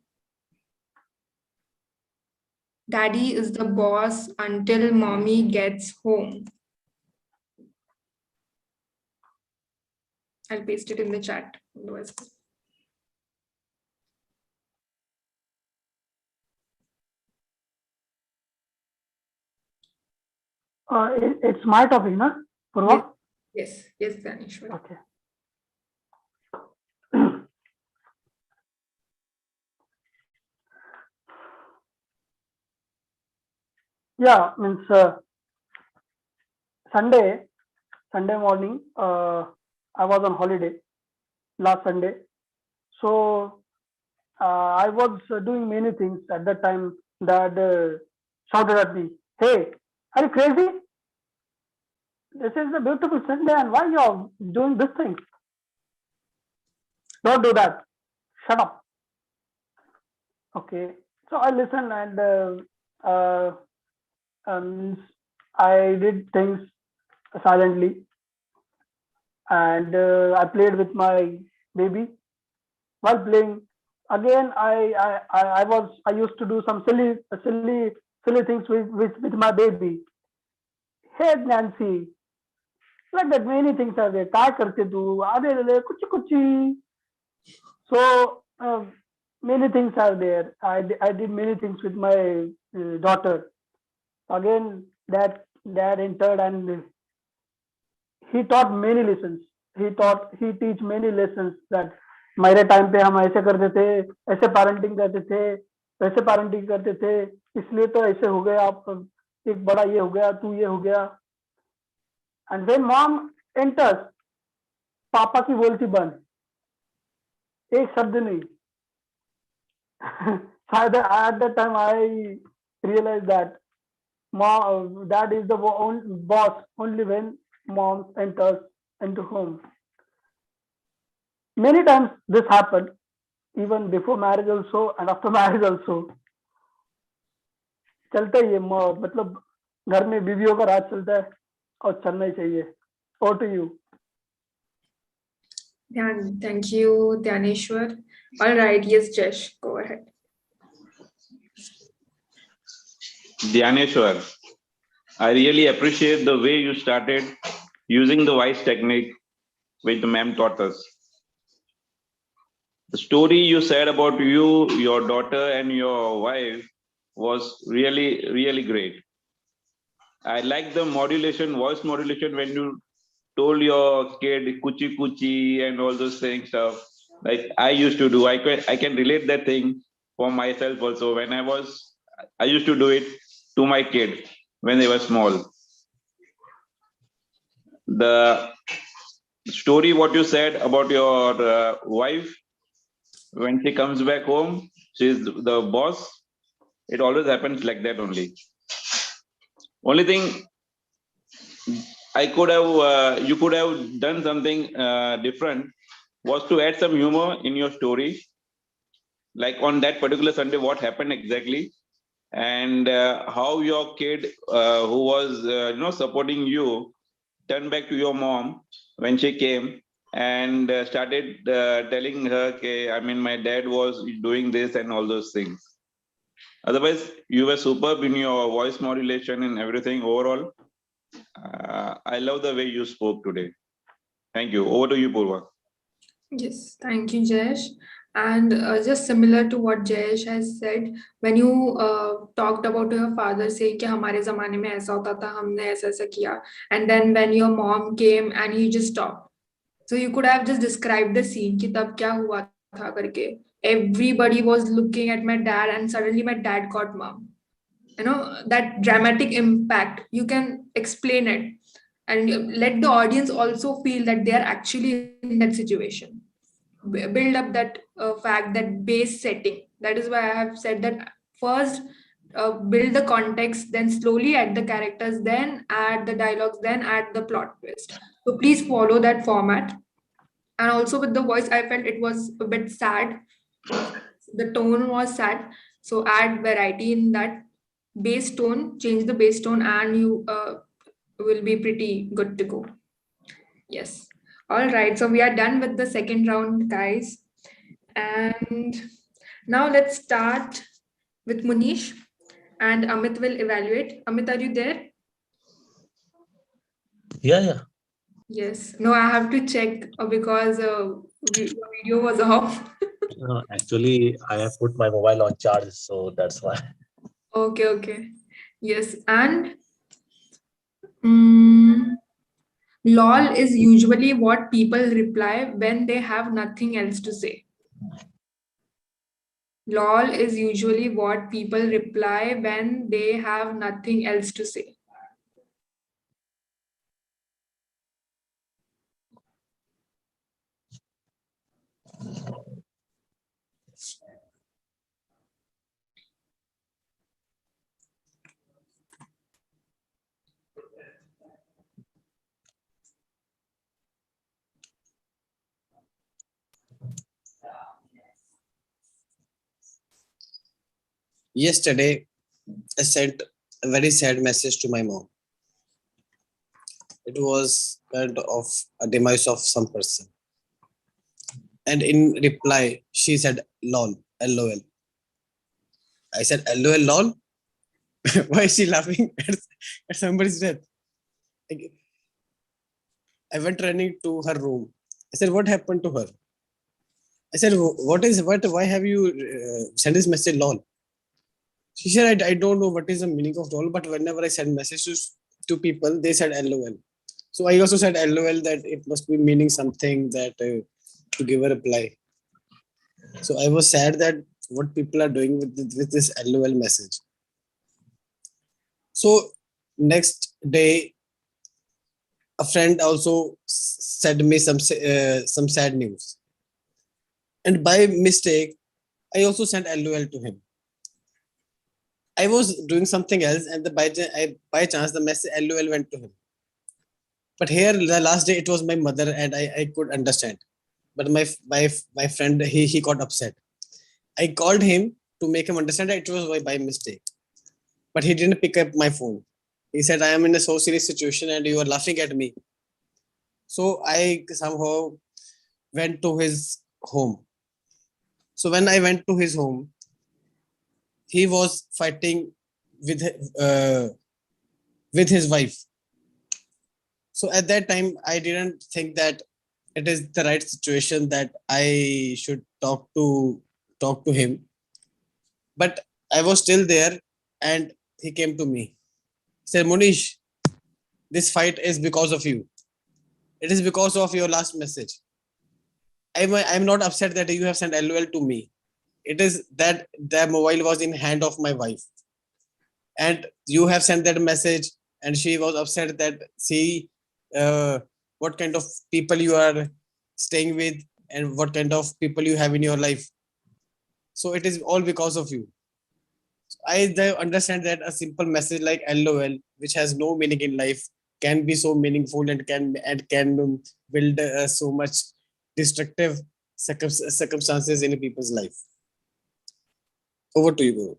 Daddy is the boss until mommy gets home. I'll paste it in the chat. It's my topic, na? Poorva? Yes, yes, Dyaneshwar. Okay. Yeah, means Sunday morning, I was on holiday last Sunday. So I was doing many things at that time. Dad shouted at me, "Hey, are you crazy? This is a beautiful Sunday, and why you are doing this thing? Don't do that. Shut up." Okay. So I listened, and I did things silently, and I played with my baby. While playing, again, I used to do some silly things with my baby. Hey, Nancy, like that, many things are there. काय करते तू? अरे कुछ कुछ. So many things are there. I did many things with my daughter. Again, dad entered, and he taught many lessons. He teach many lessons, that मेरे time पे हम ऐसे करते थे, ऐसे पैरेंटिंग करते थे, वैसे पैरेंटिंग करते थे, इसलिए तो ऐसे हो गया, आप एक बड़ा ये हो गया, तू ये हो गया. And when mom enters, पापा की बोलती बंद, एक शब्द नहीं. At that time I realized that dad is the boss only when mom enters into home. Many times this happened, even before marriage also and after marriage also. चलता ही है, मतलब घर में बीवियों का राज चलता है और चलना ही चाहिए. Over to you. Thank you, Dyaneshwar. All right, yes, Jesh, go ahead. Dyaneshwar, I really appreciate the way you started using the voice technique which the ma'am taught us. The story you said about you, your daughter, and your wife was really, really great. I like the modulation, voice modulation, when you told your kid kuchi kuchi and all those things stuff. Like I used to do. I can relate that thing for myself also. I used to do it to my kid when they were small. The story what you said about your wife, when she comes back home, she's the boss. It always happens like that only. Only thing you could have done something different, was to add some humor in your story. Like on that particular Sunday, what happened exactly, and how your kid, who was supporting you, turned back to your mom when she came and started telling her, okay, I mean, my dad was doing this and all those things. Otherwise, you were superb in your voice modulation and everything overall. I love the way you spoke today. Thank you. Over to you, Poorva. Yes, thank you, Jayesh. And just similar to what Jayesh has said, when you talked about your father saying कि हमारे ज़माने में ऐसा होता था, हमने ऐसा ऐसा किया, and then when your mom came and he just stopped, so you could have just described the scene कि तब क्या हुआ था करके. Everybody was looking at my dad, and suddenly my dad got mom. That dramatic impact. You can explain it, and let the audience also feel that they are actually in that situation. Build up that fact, that base setting. That is why I have said that first build the context, then slowly add the characters, then add the dialogues, then add the plot twist. So please follow that format. And also with the voice, I felt it was a bit sad. The tone was sad, so add variety in that. Base tone, change the base tone, and you will be pretty good to go. Yes. All right. So we are done with the second round, guys. And now let's start with Munish, and Amit will evaluate. Amit, are you there? Yeah. Yes. No, I have to check because your video was off. No, actually, I have put my mobile on charge, so that's why. Okay. Yes. And lol is usually what people reply when they have nothing else to say. Lol is usually what people reply when they have nothing else to say. Yesterday, I sent a very sad message to my mom. It was kind of a demise of some person. And in reply, she said, lol, lol. I said, lol, lol. Why is she laughing at somebody's death? I went running to her room. I said, what happened to her? I said, why have you sent this message, lol? She said, I don't know what is the meaning of lol, but whenever I send messages to people, they said lol. So I also said lol, that it must be meaning something, that to give a reply. So I was sad that what people are doing with this lol message. So next day, a friend also sent me some sad news, and by mistake, I also sent lol to him. I was doing something else, and by chance the message lol went to him. But here, the last day, it was my mother, and I could understand. But my friend, he got upset. I called him to make him understand that it was by mistake. But he didn't pick up my phone. He said, I am in a so serious situation and you are laughing at me. So I somehow went to his home. So when I went to his home, he was fighting with uh, with his wife. So at that time, I didn't think that it is the right situation that I should talk to him. But I was still there, and he came to me. He said, Munish, this fight is because of you. It is because of your last message. I'm not upset that you have sent LOL to me. It is that the mobile was in hand of my wife, and you have sent that message, and she was upset that see what kind of people you are staying with and what kind of people you have in your life. So it is all because of you. I understand that a simple message like LOL, which has no meaning in life, can be so meaningful and can build so much destructive circumstances in people's life. Over to you, Guru.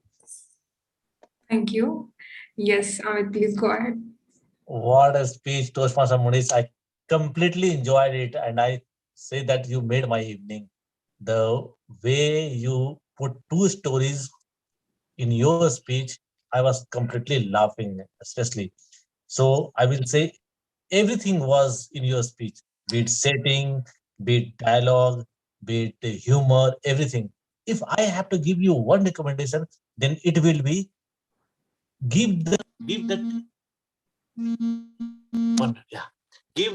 Thank you. Yes, Amit, please go ahead. What a speech, Toastmaster Munish. I completely enjoyed it, and I say that you made my evening. The way you put two stories in your speech, I was completely laughing, especially. So I will say everything was in your speech, be it setting, be it dialogue, be it humor, everything. If I have to give you one recommendation, then it will be give that one, yeah, give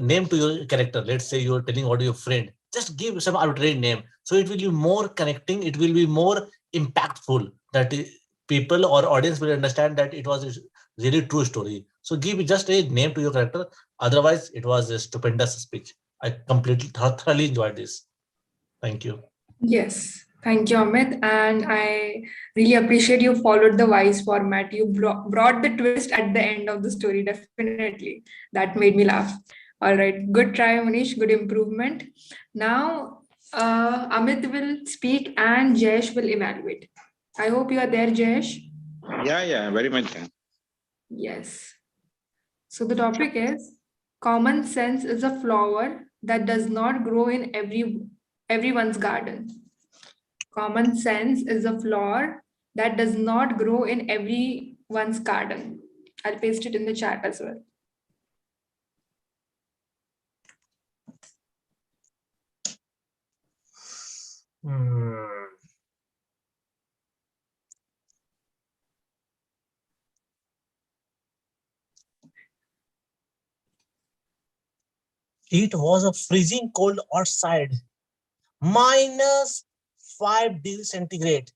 name to your character. Let's say you're telling about your friend, just give some arbitrary name, so it will be more connecting, it will be more impactful, that people or audience will understand that it was a really true story. So give just a name to your character. Otherwise, it was a stupendous speech. I completely thoroughly enjoyed this. Thank you. Yes, thank you, Amit. And I really appreciate you followed the wise format. You brought the twist at the end of the story, definitely. That made me laugh. All right, good try, Manish, good improvement. Now, Amit will speak and Jayesh will evaluate. I hope you are there, Jayesh. Yeah, very much. Yes. So the topic is common sense is a flower that does not grow in everyone's garden. Common sense is a flower that does not grow in everyone's garden. I'll paste it in the chat as well. It was a freezing cold outside, -5 degrees centigrade.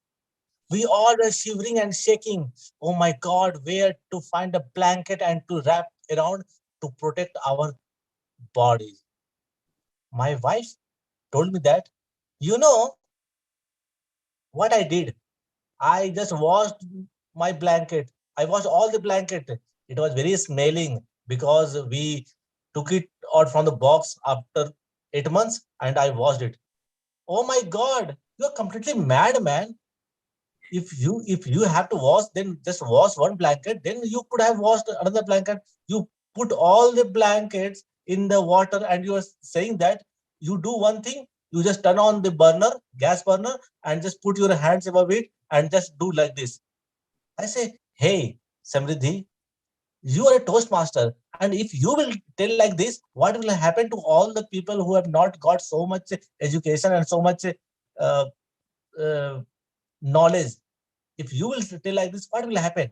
We all were shivering and shaking. Oh my God, where to find a blanket and to wrap around to protect our bodies? My wife told me that, you know what I did? I just washed my blanket. I washed all the blanket. It was very smelling because we took it out from the box after 8 months and I washed it. Oh my God, you're completely mad, man. If you have to wash, then just wash one blanket, then you could have washed another blanket. You put all the blankets in the water and you are saying that you do one thing, you just turn on the burner, gas burner, and just put your hands above it and just do like this. I say, hey, Samriddhi, you are a toastmaster, and if you will tell like this, what will happen to all the people who have not got so much education and so much uh, uh, knowledge? If you will tell like this, what will happen?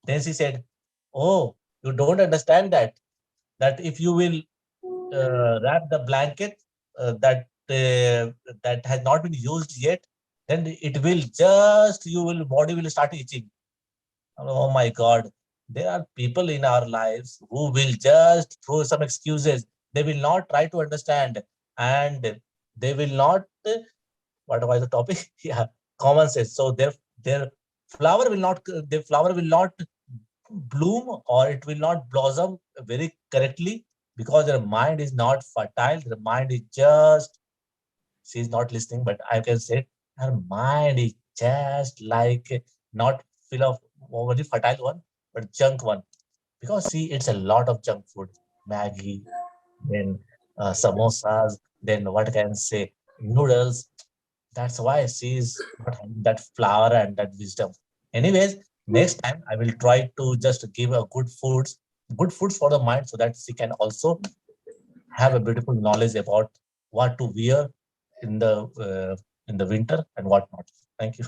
Then she said, oh, you don't understand that if you will wrap the blanket that has not been used yet, then it will just, you will body will start itching. Oh my God, there are people in our lives who will just throw some excuses. They will not try to understand, and they will not. What was the topic? Yeah, common sense. So their flower will not bloom, or it will not blossom very correctly, because their mind is not fertile. Their mind is just, she's not listening, but I can say her mind is just like not full of very fertile one, but junk one. Because see, it's a lot of junk food, Maggie, then samosas, then what can I say, noodles. That's why she's not having that flower and that wisdom. Anyways, Next time, I will try to just give a good foods for the mind, so that she can also have a beautiful knowledge about what to wear in the winter and what not. Thank you.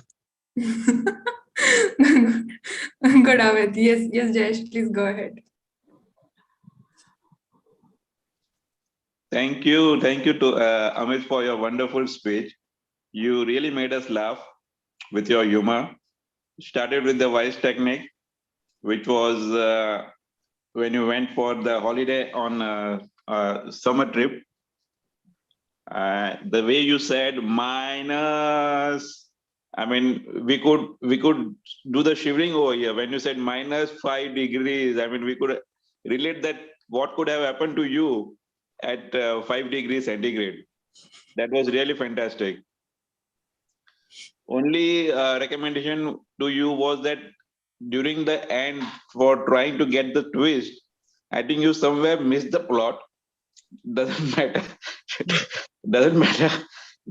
Good, Amit. Yes, yes, Jayesh, please go ahead. Thank you to Amit for your wonderful speech. You really made us laugh with your humor. Started with the voice technique, which was when you went for the holiday on a summer trip. The way you said minus, I mean, we could do the shivering over here when you said -5 degrees. I mean, we could relate that what could have happened to you at 5 degrees centigrade. That was really fantastic. Only recommendation to you was that during the end, for trying to get the twist, I think you somewhere missed the plot. Doesn't matter. Doesn't matter.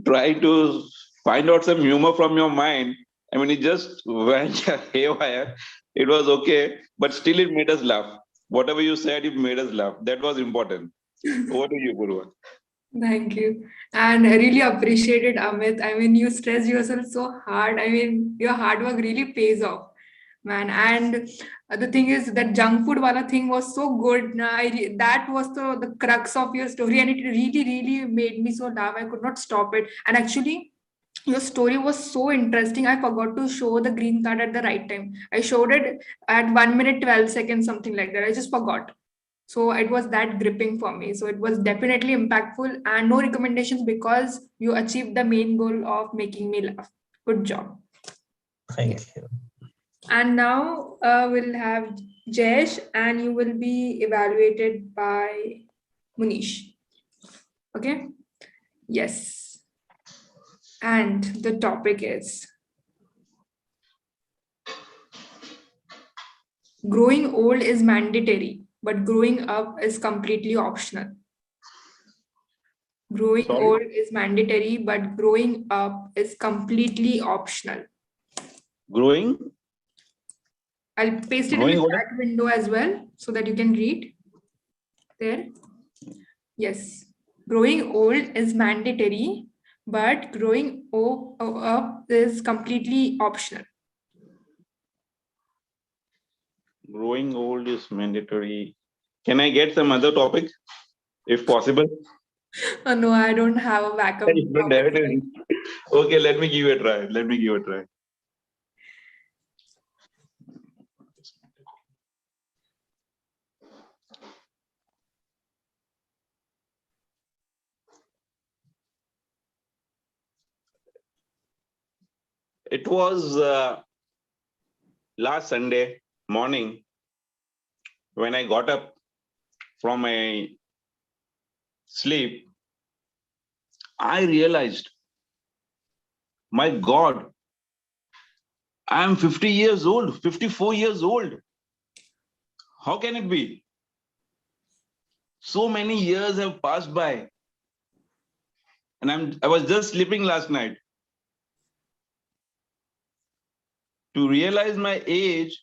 Try to find out some humor from your mind. I mean, it just went haywire. It was okay, but still it made us laugh. Whatever you said, it made us laugh. That was important. Over to you, Poorva. Thank you. And I really appreciated Amit. I mean, you stressed yourself so hard. I mean, your hard work really pays off, man. And the thing is that junk food wala thing was so good. That was the crux of your story, and it really, really made me so laugh. I could not stop it. And actually, your story was so interesting. I forgot to show the green card at the right time. I showed it at 1 minute 12 seconds, something like that. I just forgot. So it was that gripping for me. So it was definitely impactful, and no recommendations because you achieved the main goal of making me laugh. Good job. Thank you. And now we'll have Jayesh, and you will be evaluated by Munish. Okay? Yes. And the topic is growing old is mandatory, but growing up is completely optional. Growing Sorry? old is mandatory, but growing up is completely optional. Growing? I'll paste it in Growing the old? chat window as well so that you can read there. Yes. Growing old is mandatory, but growing up is completely optional. Growing old is mandatory. Can I get some other topic, if possible? Oh, no, I don't have a backup. You don't have it. Okay, let me give it a try. It was last Sunday morning when I got up from my sleep. I realized, my God, I am 50 years old, 54 years old. How can it be? So many years have passed by. And I was just sleeping last night. To realize my age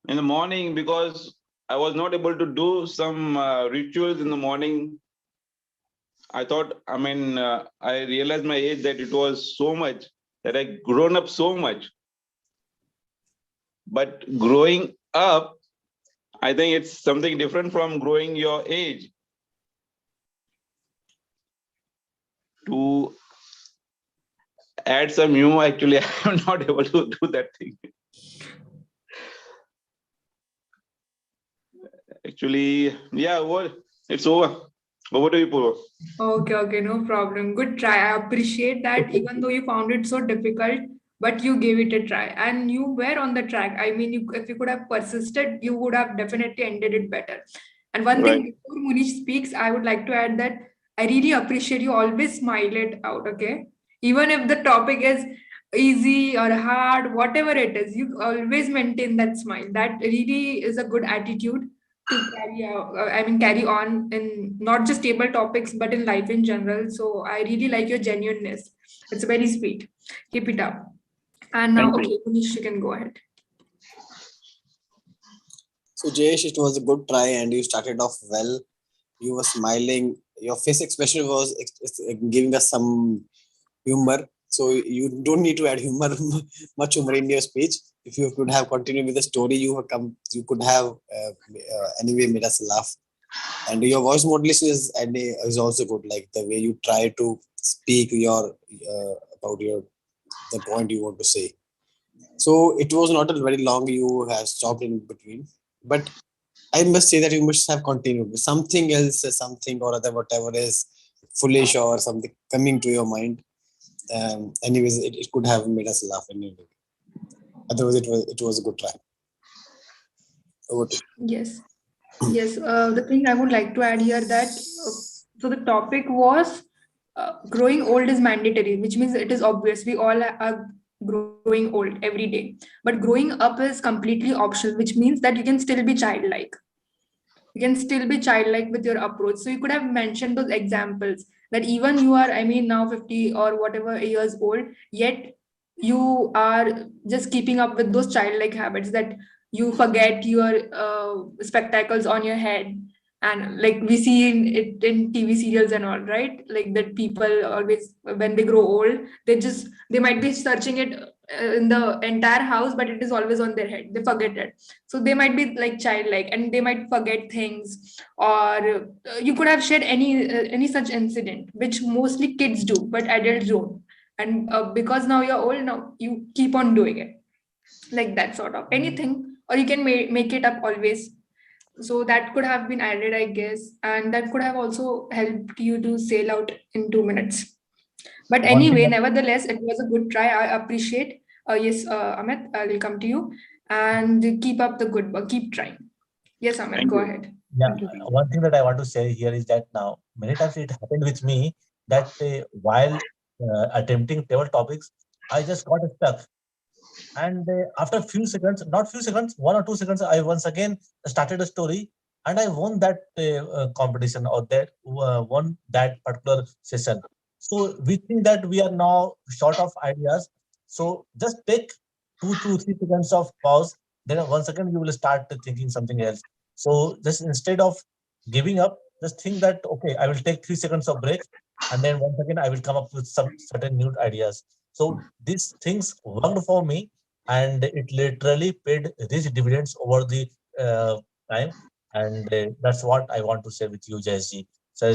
in the morning, because I was not able to do some rituals in the morning. I thought, I realized my age, that it was so much, that I grown up so much. But growing up, I think it's something different from growing your age. To add some humor, actually, I'm not able to do that thing. Actually, yeah, well, it's over. Over to you, Poorva. Okay, no problem. Good try. I appreciate that even though you found it so difficult, but you gave it a try and you were on the track. I mean, if you could have persisted, you would have definitely ended it better. And one thing Right. before Munish speaks, I would like to add that I really appreciate you always smile it out, okay? Even if the topic is easy or hard, whatever it is, you always maintain that smile. That really is a good attitude to carry on in not just table topics, but in life in general. So I really like your genuineness. It's very sweet. Keep it up. And now, Thank you. okay, Manish, you can go ahead. So Jayesh, it was a good try and you started off well. You were smiling. Your face expression was giving us some humor. So you don't need to add humor, much humor in your speech. If you could have continued with the story, you could have anyway made us laugh. And your voice modulation is also good. Like the way you try to speak about the point you want to say. So it was not a very long. You have stopped in between, but I must say that you must have continued with something else, something or other, whatever is foolish or something coming to your mind. Anyways, it could have made us laugh anyway. Otherwise, it was a good try. Over to you. Yes. Yes. The thing I would like to add here that so the topic was growing old is mandatory, which means it is obvious we all are growing old every day. But growing up is completely optional, which means that you can still be childlike. You can still be childlike with your approach. So you could have mentioned those examples that even you are, I mean, now 50 or whatever years old, yet you are just keeping up with those childlike habits that you forget your spectacles on your head. And like we see in TV serials and all, right? Like that people always, when they grow old, they might be searching it in the entire house, but it is always on their head. They forget it. So they might be like childlike and they might forget things, or you could have shared any such incident which mostly kids do but adults don't. And because now you're old, now you keep on doing it, like that sort of anything, or you can make it up always. So that could have been added, I guess, and that could have also helped you to sail out in 2 minutes. But One thing anyway, that, nevertheless, it was a good try. I appreciate. Yes, Amit, I will come to you and keep up the good work. Keep trying. Yes, Amit, Thank go you. ahead. yeah, Continue. one thing that I want to say here is that now many times it happened with me that while attempting table topics, I just got stuck. And after few seconds, not few seconds, 1 or 2 seconds, I once again started a story, and I won that competition or that won that particular session. So we think that we are now short of ideas. So just take 2 to 3 seconds of pause. Then once again you will start thinking something else. So just instead of giving up, just think that okay, I will take 3 seconds of break, and then once again I will come up with some certain new ideas. So these things worked for me, and it literally paid rich dividends over the time. And that's what I want to say with you, Jayasji. So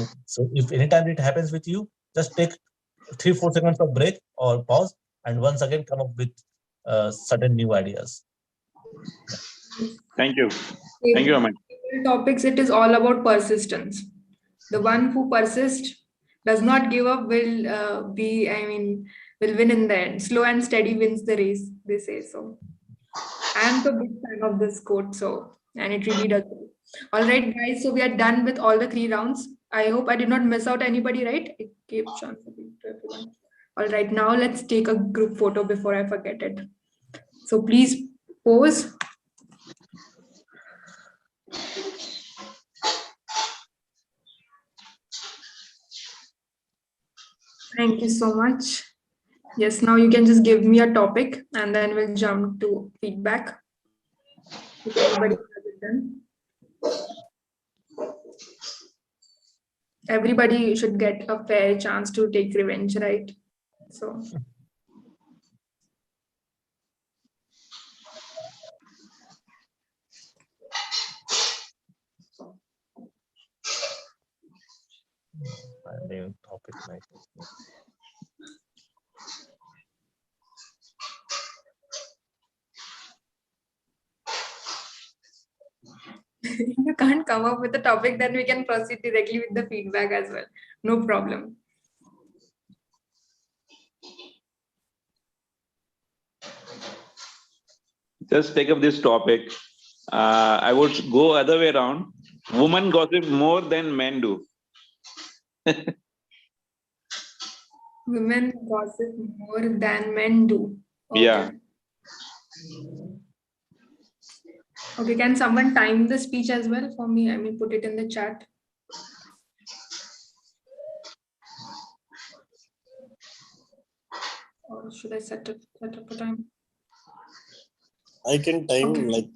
if anytime it happens with you, just take 3 4 seconds of break or pause, and once again come up with certain new ideas. Thank you. Thank you, Table Amit. topics, it is all about persistence. The one who persists, does not give up, will will win in the end. Slow and steady wins the race, they say. So I am the big fan of this quote, so, and it really does. All right, guys, so we are done with all the 3 rounds. I hope I did not miss out anybody, right? I gave chance to everyone. All right, now let's take a group photo before I forget it. So please pose. Thank you so much. Yes, now you can just give me a topic and then we'll jump to feedback. If anybody has it done. Everybody should get a fair chance to take revenge, right? So New topic might. you can't come up with a topic, then we can proceed directly with the feedback as well. No problem. Just take up this topic. I would go other way around. Women gossip more than men do. Women gossip more than men do. Yeah. Okay. Okay, can someone time the speech as well for me? I mean, put it in the chat. Or should I set up a time? I can time Okay. like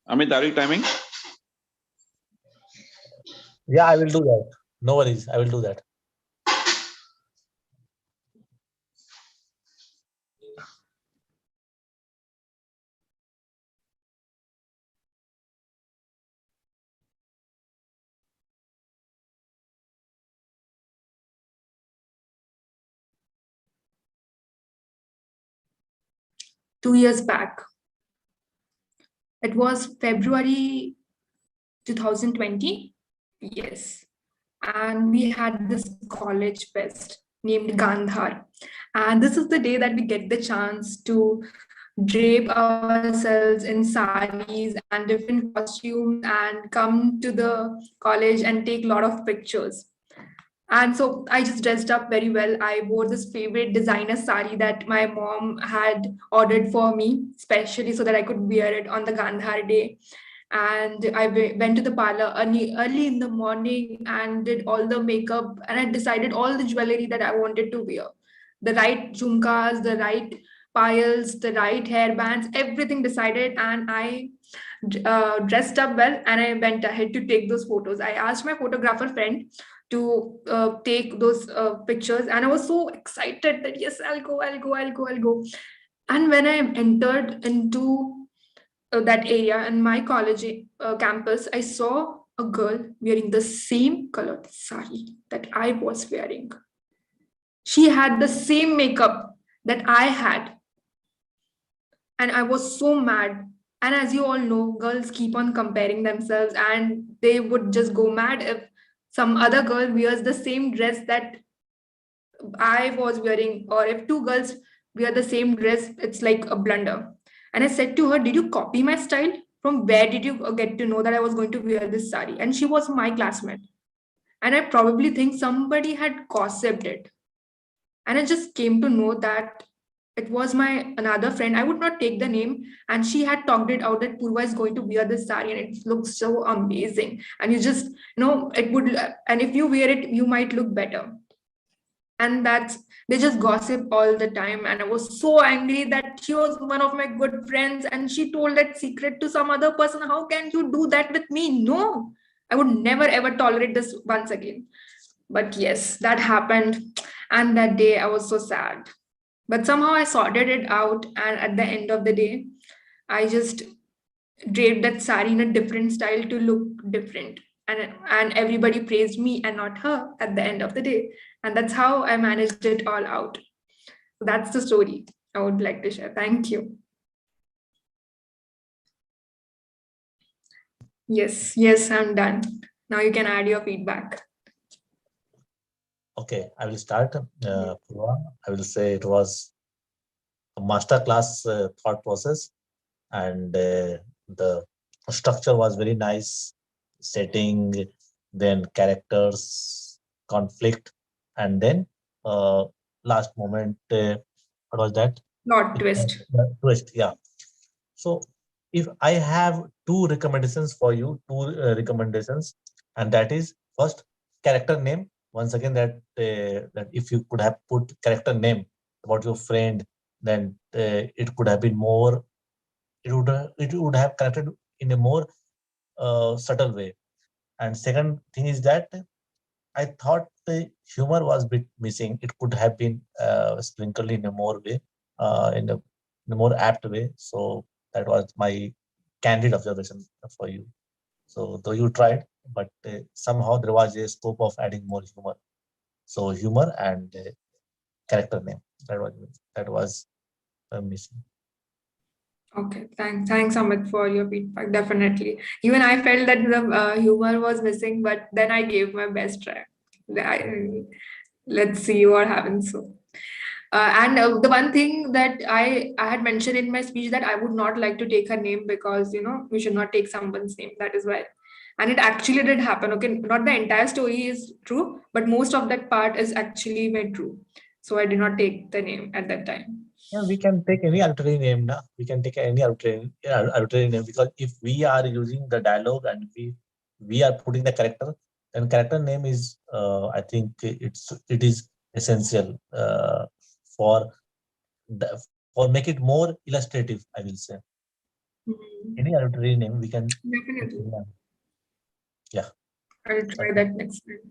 Amit, are you timing? Yeah, I will do that. No worries. I will do that. Two years back. It was February 2020. Yes. And we had this college fest named Gandhar. And this is the day that we get the chance to drape ourselves in saris and different costumes and come to the college and take a lot of pictures. And so I just dressed up very well. I wore this favorite designer sari that my mom had ordered for me, especially so that I could wear it on the Gandhar day. And I went to the parlor early in the morning and did all the makeup. And I decided all the jewelry that I wanted to wear, the right jhumkas, the right piles, the right hairbands, everything decided. And I dressed up well and I went ahead to take those photos. I asked my photographer friend to take those pictures, and I was so excited that yes, I'll go. And when I entered into that area in my college campus, I saw a girl wearing the same colored sari that I was wearing. She had the same makeup that I had, and I was so mad. And as you all know, girls keep on comparing themselves, and they would just go mad if some other girl wears the same dress that I was wearing, or if two girls wear the same dress, it's like a blunder. And I said to her, "Did you copy my style? From where did you get to know that I was going to wear this sari?" And she was my classmate. And I probably think somebody had gossiped it. And I just came to know that it was my another friend. I would not take the name, and she had talked it out that Poorva is going to wear this sari, and it looks so amazing. And you just know it would, and if you wear it, you might look better. And that's they just gossip all the time. And I was so angry that she was one of my good friends, and she told that secret to some other person. How can you do that with me? No, I would never ever tolerate this once again. But yes, that happened. And that day I was so sad. But somehow I sorted it out. And at the end of the day, I just draped that sari in a different style to look different. And everybody praised me and not her at the end of the day. And that's how I managed it all out. So that's the story I would like to share. Thank you. Yes, I'm done. Now you can add your feedback. Okay, I will start. Poorva. I will say it was a masterclass thought process, and the structure was very nice. Setting, then characters, conflict, and then last moment. What was that? Not twist. Twist. Yeah. So if I have two recommendations for you, and that is first character name. Once again, that if you could have put character name about your friend, then it could have been more. It would have connected in a more subtle way. And second thing is that I thought the humor was a bit missing. It could have been sprinkled in a more way, in a more apt way. So that was my candid observation for you. So though you tried, but somehow there was a scope of adding more humor. So humor and character name, that was missing. Okay, thanks, Amit, for your feedback. Definitely. Even I felt that the humor was missing, but then I gave my best try. Let's see what happens. So, and the one thing that I had mentioned in my speech that I would not like to take her name because we should not take someone's name. That is why, and it actually did happen. Okay, not the entire story is true, but most of that part is actually made true. So I did not take the name at that time. Yeah, we can take any arbitrary name now. We can take any arbitrary name, because if we are using the dialogue and we are putting the character, And character name is, I think it is essential for for make it more illustrative, I will say. Any arbitrary name we can. Definitely. Yeah. I'll try that next time.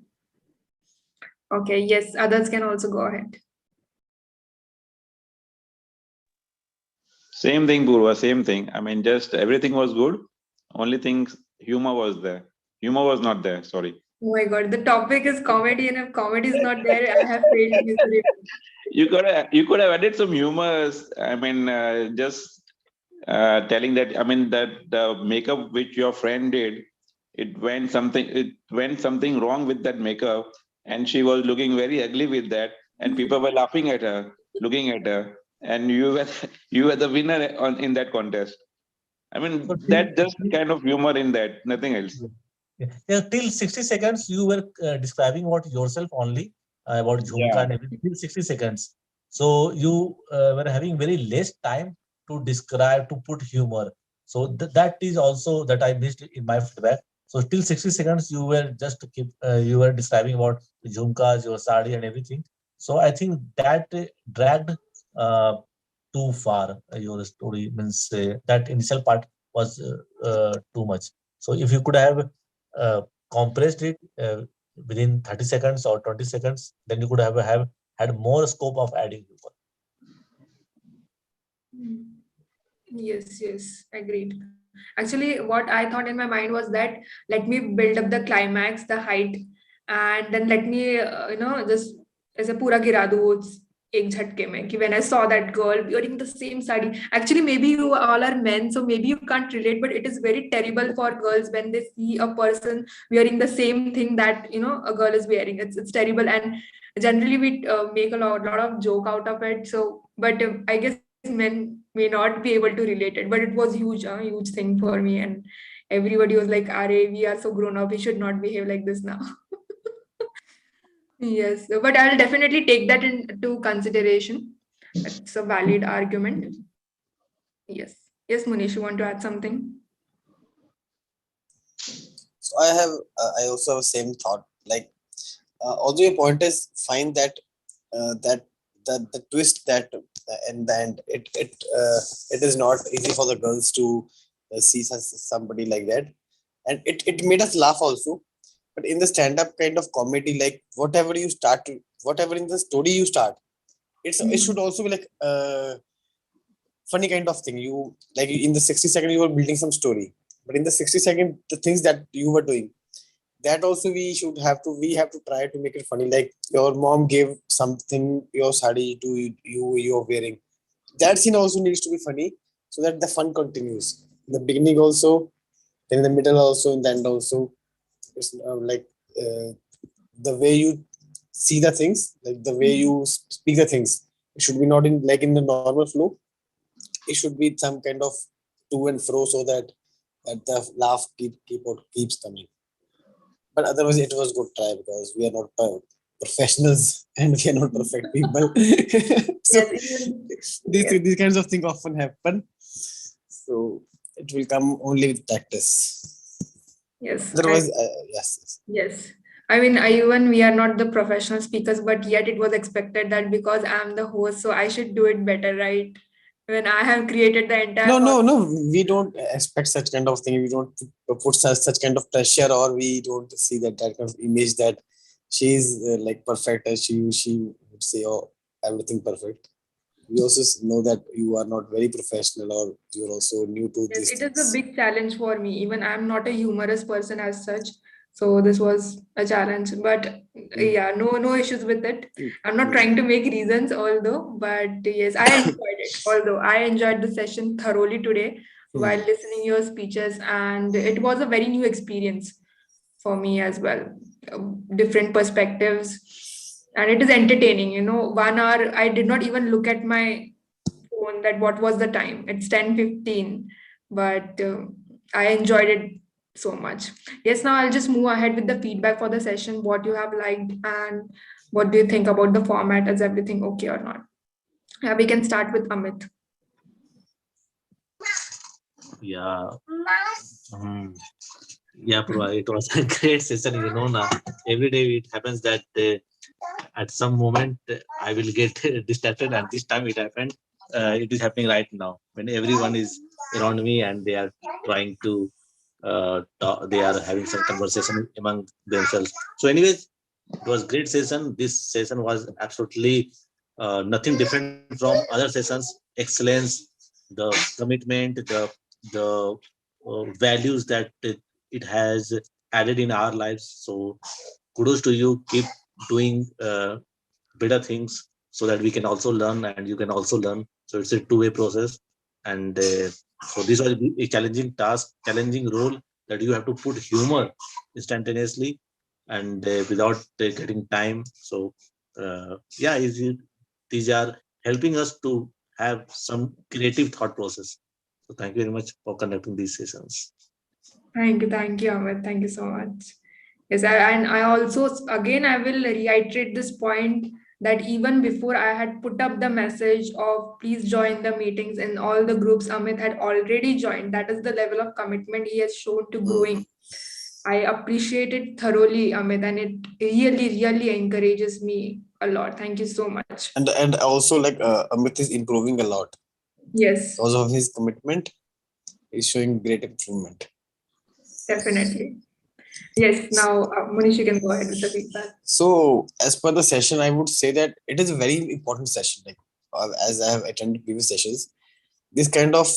Okay, yes, others can also go ahead. Same thing, Poorva, same thing. I mean, just everything was good. Only thing, humor was there. Humor was not there, sorry. Oh my God, the topic is comedy, and if comedy is not there, I have failed miserably. You could have added some humors. I mean, just telling that, I mean, that the makeup which your friend did, it went something wrong with that makeup, and she was looking very ugly with that, and people were laughing at her, looking at her, and you were you were the winner in that contest. I mean, So that just kind of humor in that, nothing else. yeah, till 60 seconds you were describing what yourself only, about Jhumka Yeah. and everything, till 60 seconds. So you were having very less time to describe, to put humor. So that is also that I missed in my feedback. So till 60 seconds you were just you were describing about Jhumkas, your sari and everything. So I think that dragged uh, too far. Your story means that initial part was too much. So if you could have uh, compressed it within 30 seconds or 20 seconds, then you could have had more scope of adding humor. Yes, yes, agreed. Actually, what I thought in my mind was that let me build up the climax, the height, and then let me, just ऐसे पूरा गिरा दूँ एक झटके में कि when I saw that girl wearing the same sari. Actually, maybe you all are men, so maybe you can't relate, but it is very terrible for girls when they see a person wearing the same thing that a girl is wearing. It's terrible, and generally we make a lot of joke out of it. So, but I guess men may not be able to relate it, but it was huge, a huge thing for me, and everybody was like, "Are we are so grown up, we should not behave like this now." Yes, but I'll definitely take that into consideration. It's a valid argument. Yes, yes, Munish, you want to add something? So I also have same thought. Like, although your point is fine that the twist that in the end it is not easy for the girls to see somebody like that, and it made us laugh also. But in the stand-up kind of comedy, like whatever in the story you start, it should also be like funny kind of thing. You like in the 60 second you were building some story, but in the 60 second the things that you were doing, that also we have to try to make it funny. Like your mom gave something, your sari to you're wearing. That scene also needs to be funny so that the fun continues. In the beginning also, then in the middle also, in the end also. It's like uh, the way you see the things, like the way you speak the things. It should be not in like in the normal flow. It should be some kind of to and fro so that the laugh keeps coming. But otherwise, it was good try because we are not professionals and we are not perfect people. So Yes, even, these kinds of things often happen. So it will come only with practice. yes, Otherwise, yes. yes. I mean, even we are not the professional speakers, but yet it was expected that because I'm the host, so I should do it better, right? When I have created the entire No. We don't expect such kind of thing. We don't put such kind of pressure, or we don't see that kind of image that she is like perfect, and she would say, "Oh, everything perfect." We also know that you are not very professional, or you're also new to Yes, these it is a things. big challenge for me. Even I'm not a humorous person as such, so this was a challenge. But yeah, no issues with it. I'm not Yeah. trying to make reasons, although, but yes, I enjoyed it. Although I enjoyed the session thoroughly today while listening your speeches, and it was a very new experience for me as well. Different perspectives, and it is entertaining. 1 hour, I did not even look at my phone that what was the time. It's 10:15, but I enjoyed it so much. Yes, now I'll just move ahead with the feedback for the session, what you have liked and what do you think about the format. Is everything okay or not? Yeah, we can start with Amit. Yeah. Mm. Yeah, Purva, it was a great session. Now, every day it happens that at some moment I will get distracted, and this time it happened. It is happening right now when everyone is around me and they are trying to talk, they are having some conversation among themselves. So, anyways, it was great session. This session was absolutely nothing different from other sessions. Excellence, the commitment, the values that it has added in our lives. So kudos to you. Keep doing better things so that we can also learn and you can also learn. So it's a two-way process. And so this was a challenging task, challenging role that you have to put humor instantaneously and without getting time. So yeah, these are helping us to have some creative thought process. So thank you very much for conducting these sessions. Thank you, Amit. Thank you so much. Yes, and I also, again, I will reiterate this point that even before I had put up the message of please join the meetings in all the groups, Amit had already joined. That is the level of commitment he has shown to growing. I appreciate it thoroughly, Amit, and it really encourages me a lot. Thank you so much. And also like Amit is improving a lot Yes, because of his commitment. He's showing great improvement. definitely. Yes, now Manish, you can go ahead with the feedback. So as per the session, I would say that it is a very important session. Like as I have attended previous sessions, this kind of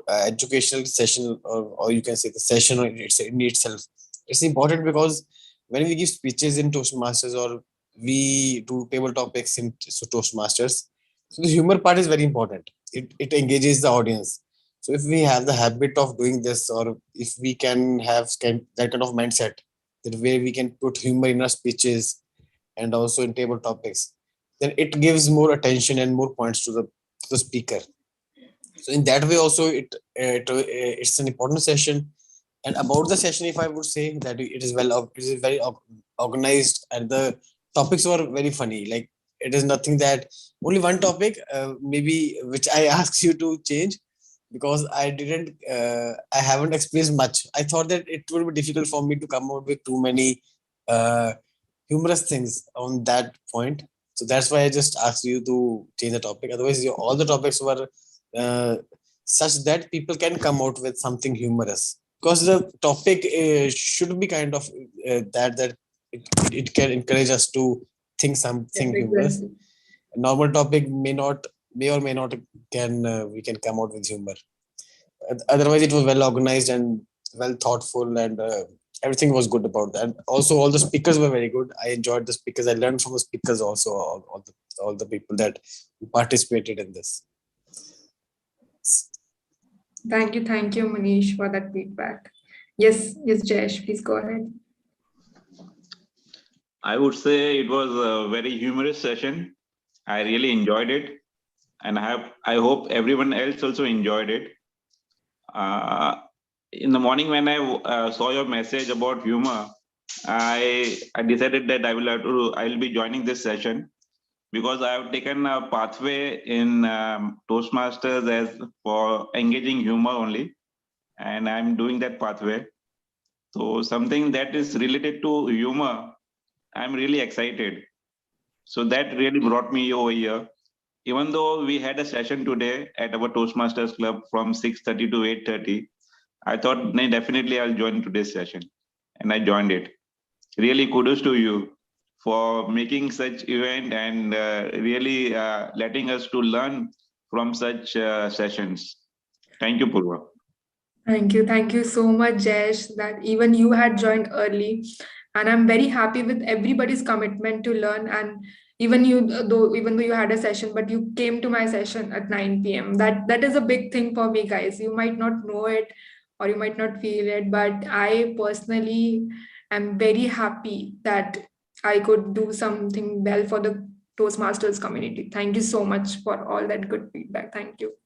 educational session, or you can say the session in itself, it's important because when we give speeches in Toastmasters or we do table topics in Toastmasters, so the humor part is very important. It engages the audience. So if we have the habit of doing this, or if we can have that kind of mindset, that way we can put humor in our speeches and also in table topics, then it gives more attention and more points to the speaker. So in that way also it's an important session. And about the session, if I would say that it is very organized, and the topics were very funny. Like it is nothing that only one topic maybe which I asked you to change, because I haven't experienced much. I thought that it would be difficult for me to come out with too many uh, humorous things on that point. So that's why I just asked you to change the topic. Otherwise, all the topics were uh, such that people can come out with something humorous. Because the topic should be kind of that it can encourage us to think something Yes, humorous. exactly. A normal topic may or may not can we can come out with humor. Otherwise, it was well organized and well thoughtful, and everything was good about that. Also, all the speakers were very good. I enjoyed the speakers. I learned from the speakers also, all the people that participated in this. Thank you, Manish, for that feedback. Yes, Jayesh, please go ahead. I would say it was a very humorous session. I really enjoyed it, and I hope everyone else also enjoyed it. In the morning when I saw your message about humor, I decided that I will be joining this session because I have taken a pathway in Toastmasters as for engaging humor only, and I'm doing that pathway. So something that is related to humor, I'm really excited. So that really brought me over here. Even though we had a session today at our Toastmasters Club from 6:30 to 8:30, I thought, "Nee, definitely I'll join today's session." And I joined it. Really kudos to you for making such event and really letting us to learn from such sessions. Thank you, Poorva. Thank you so much, Jayesh, that even you had joined early. And I'm very happy with everybody's commitment to learn. And even even though you had a session, but you came to my session at 9 p.m. That is a big thing for me, guys. You might not know it or you might not feel it, but I personally am very happy that I could do something well for the Toastmasters community. Thank you so much for all that good feedback. Thank you.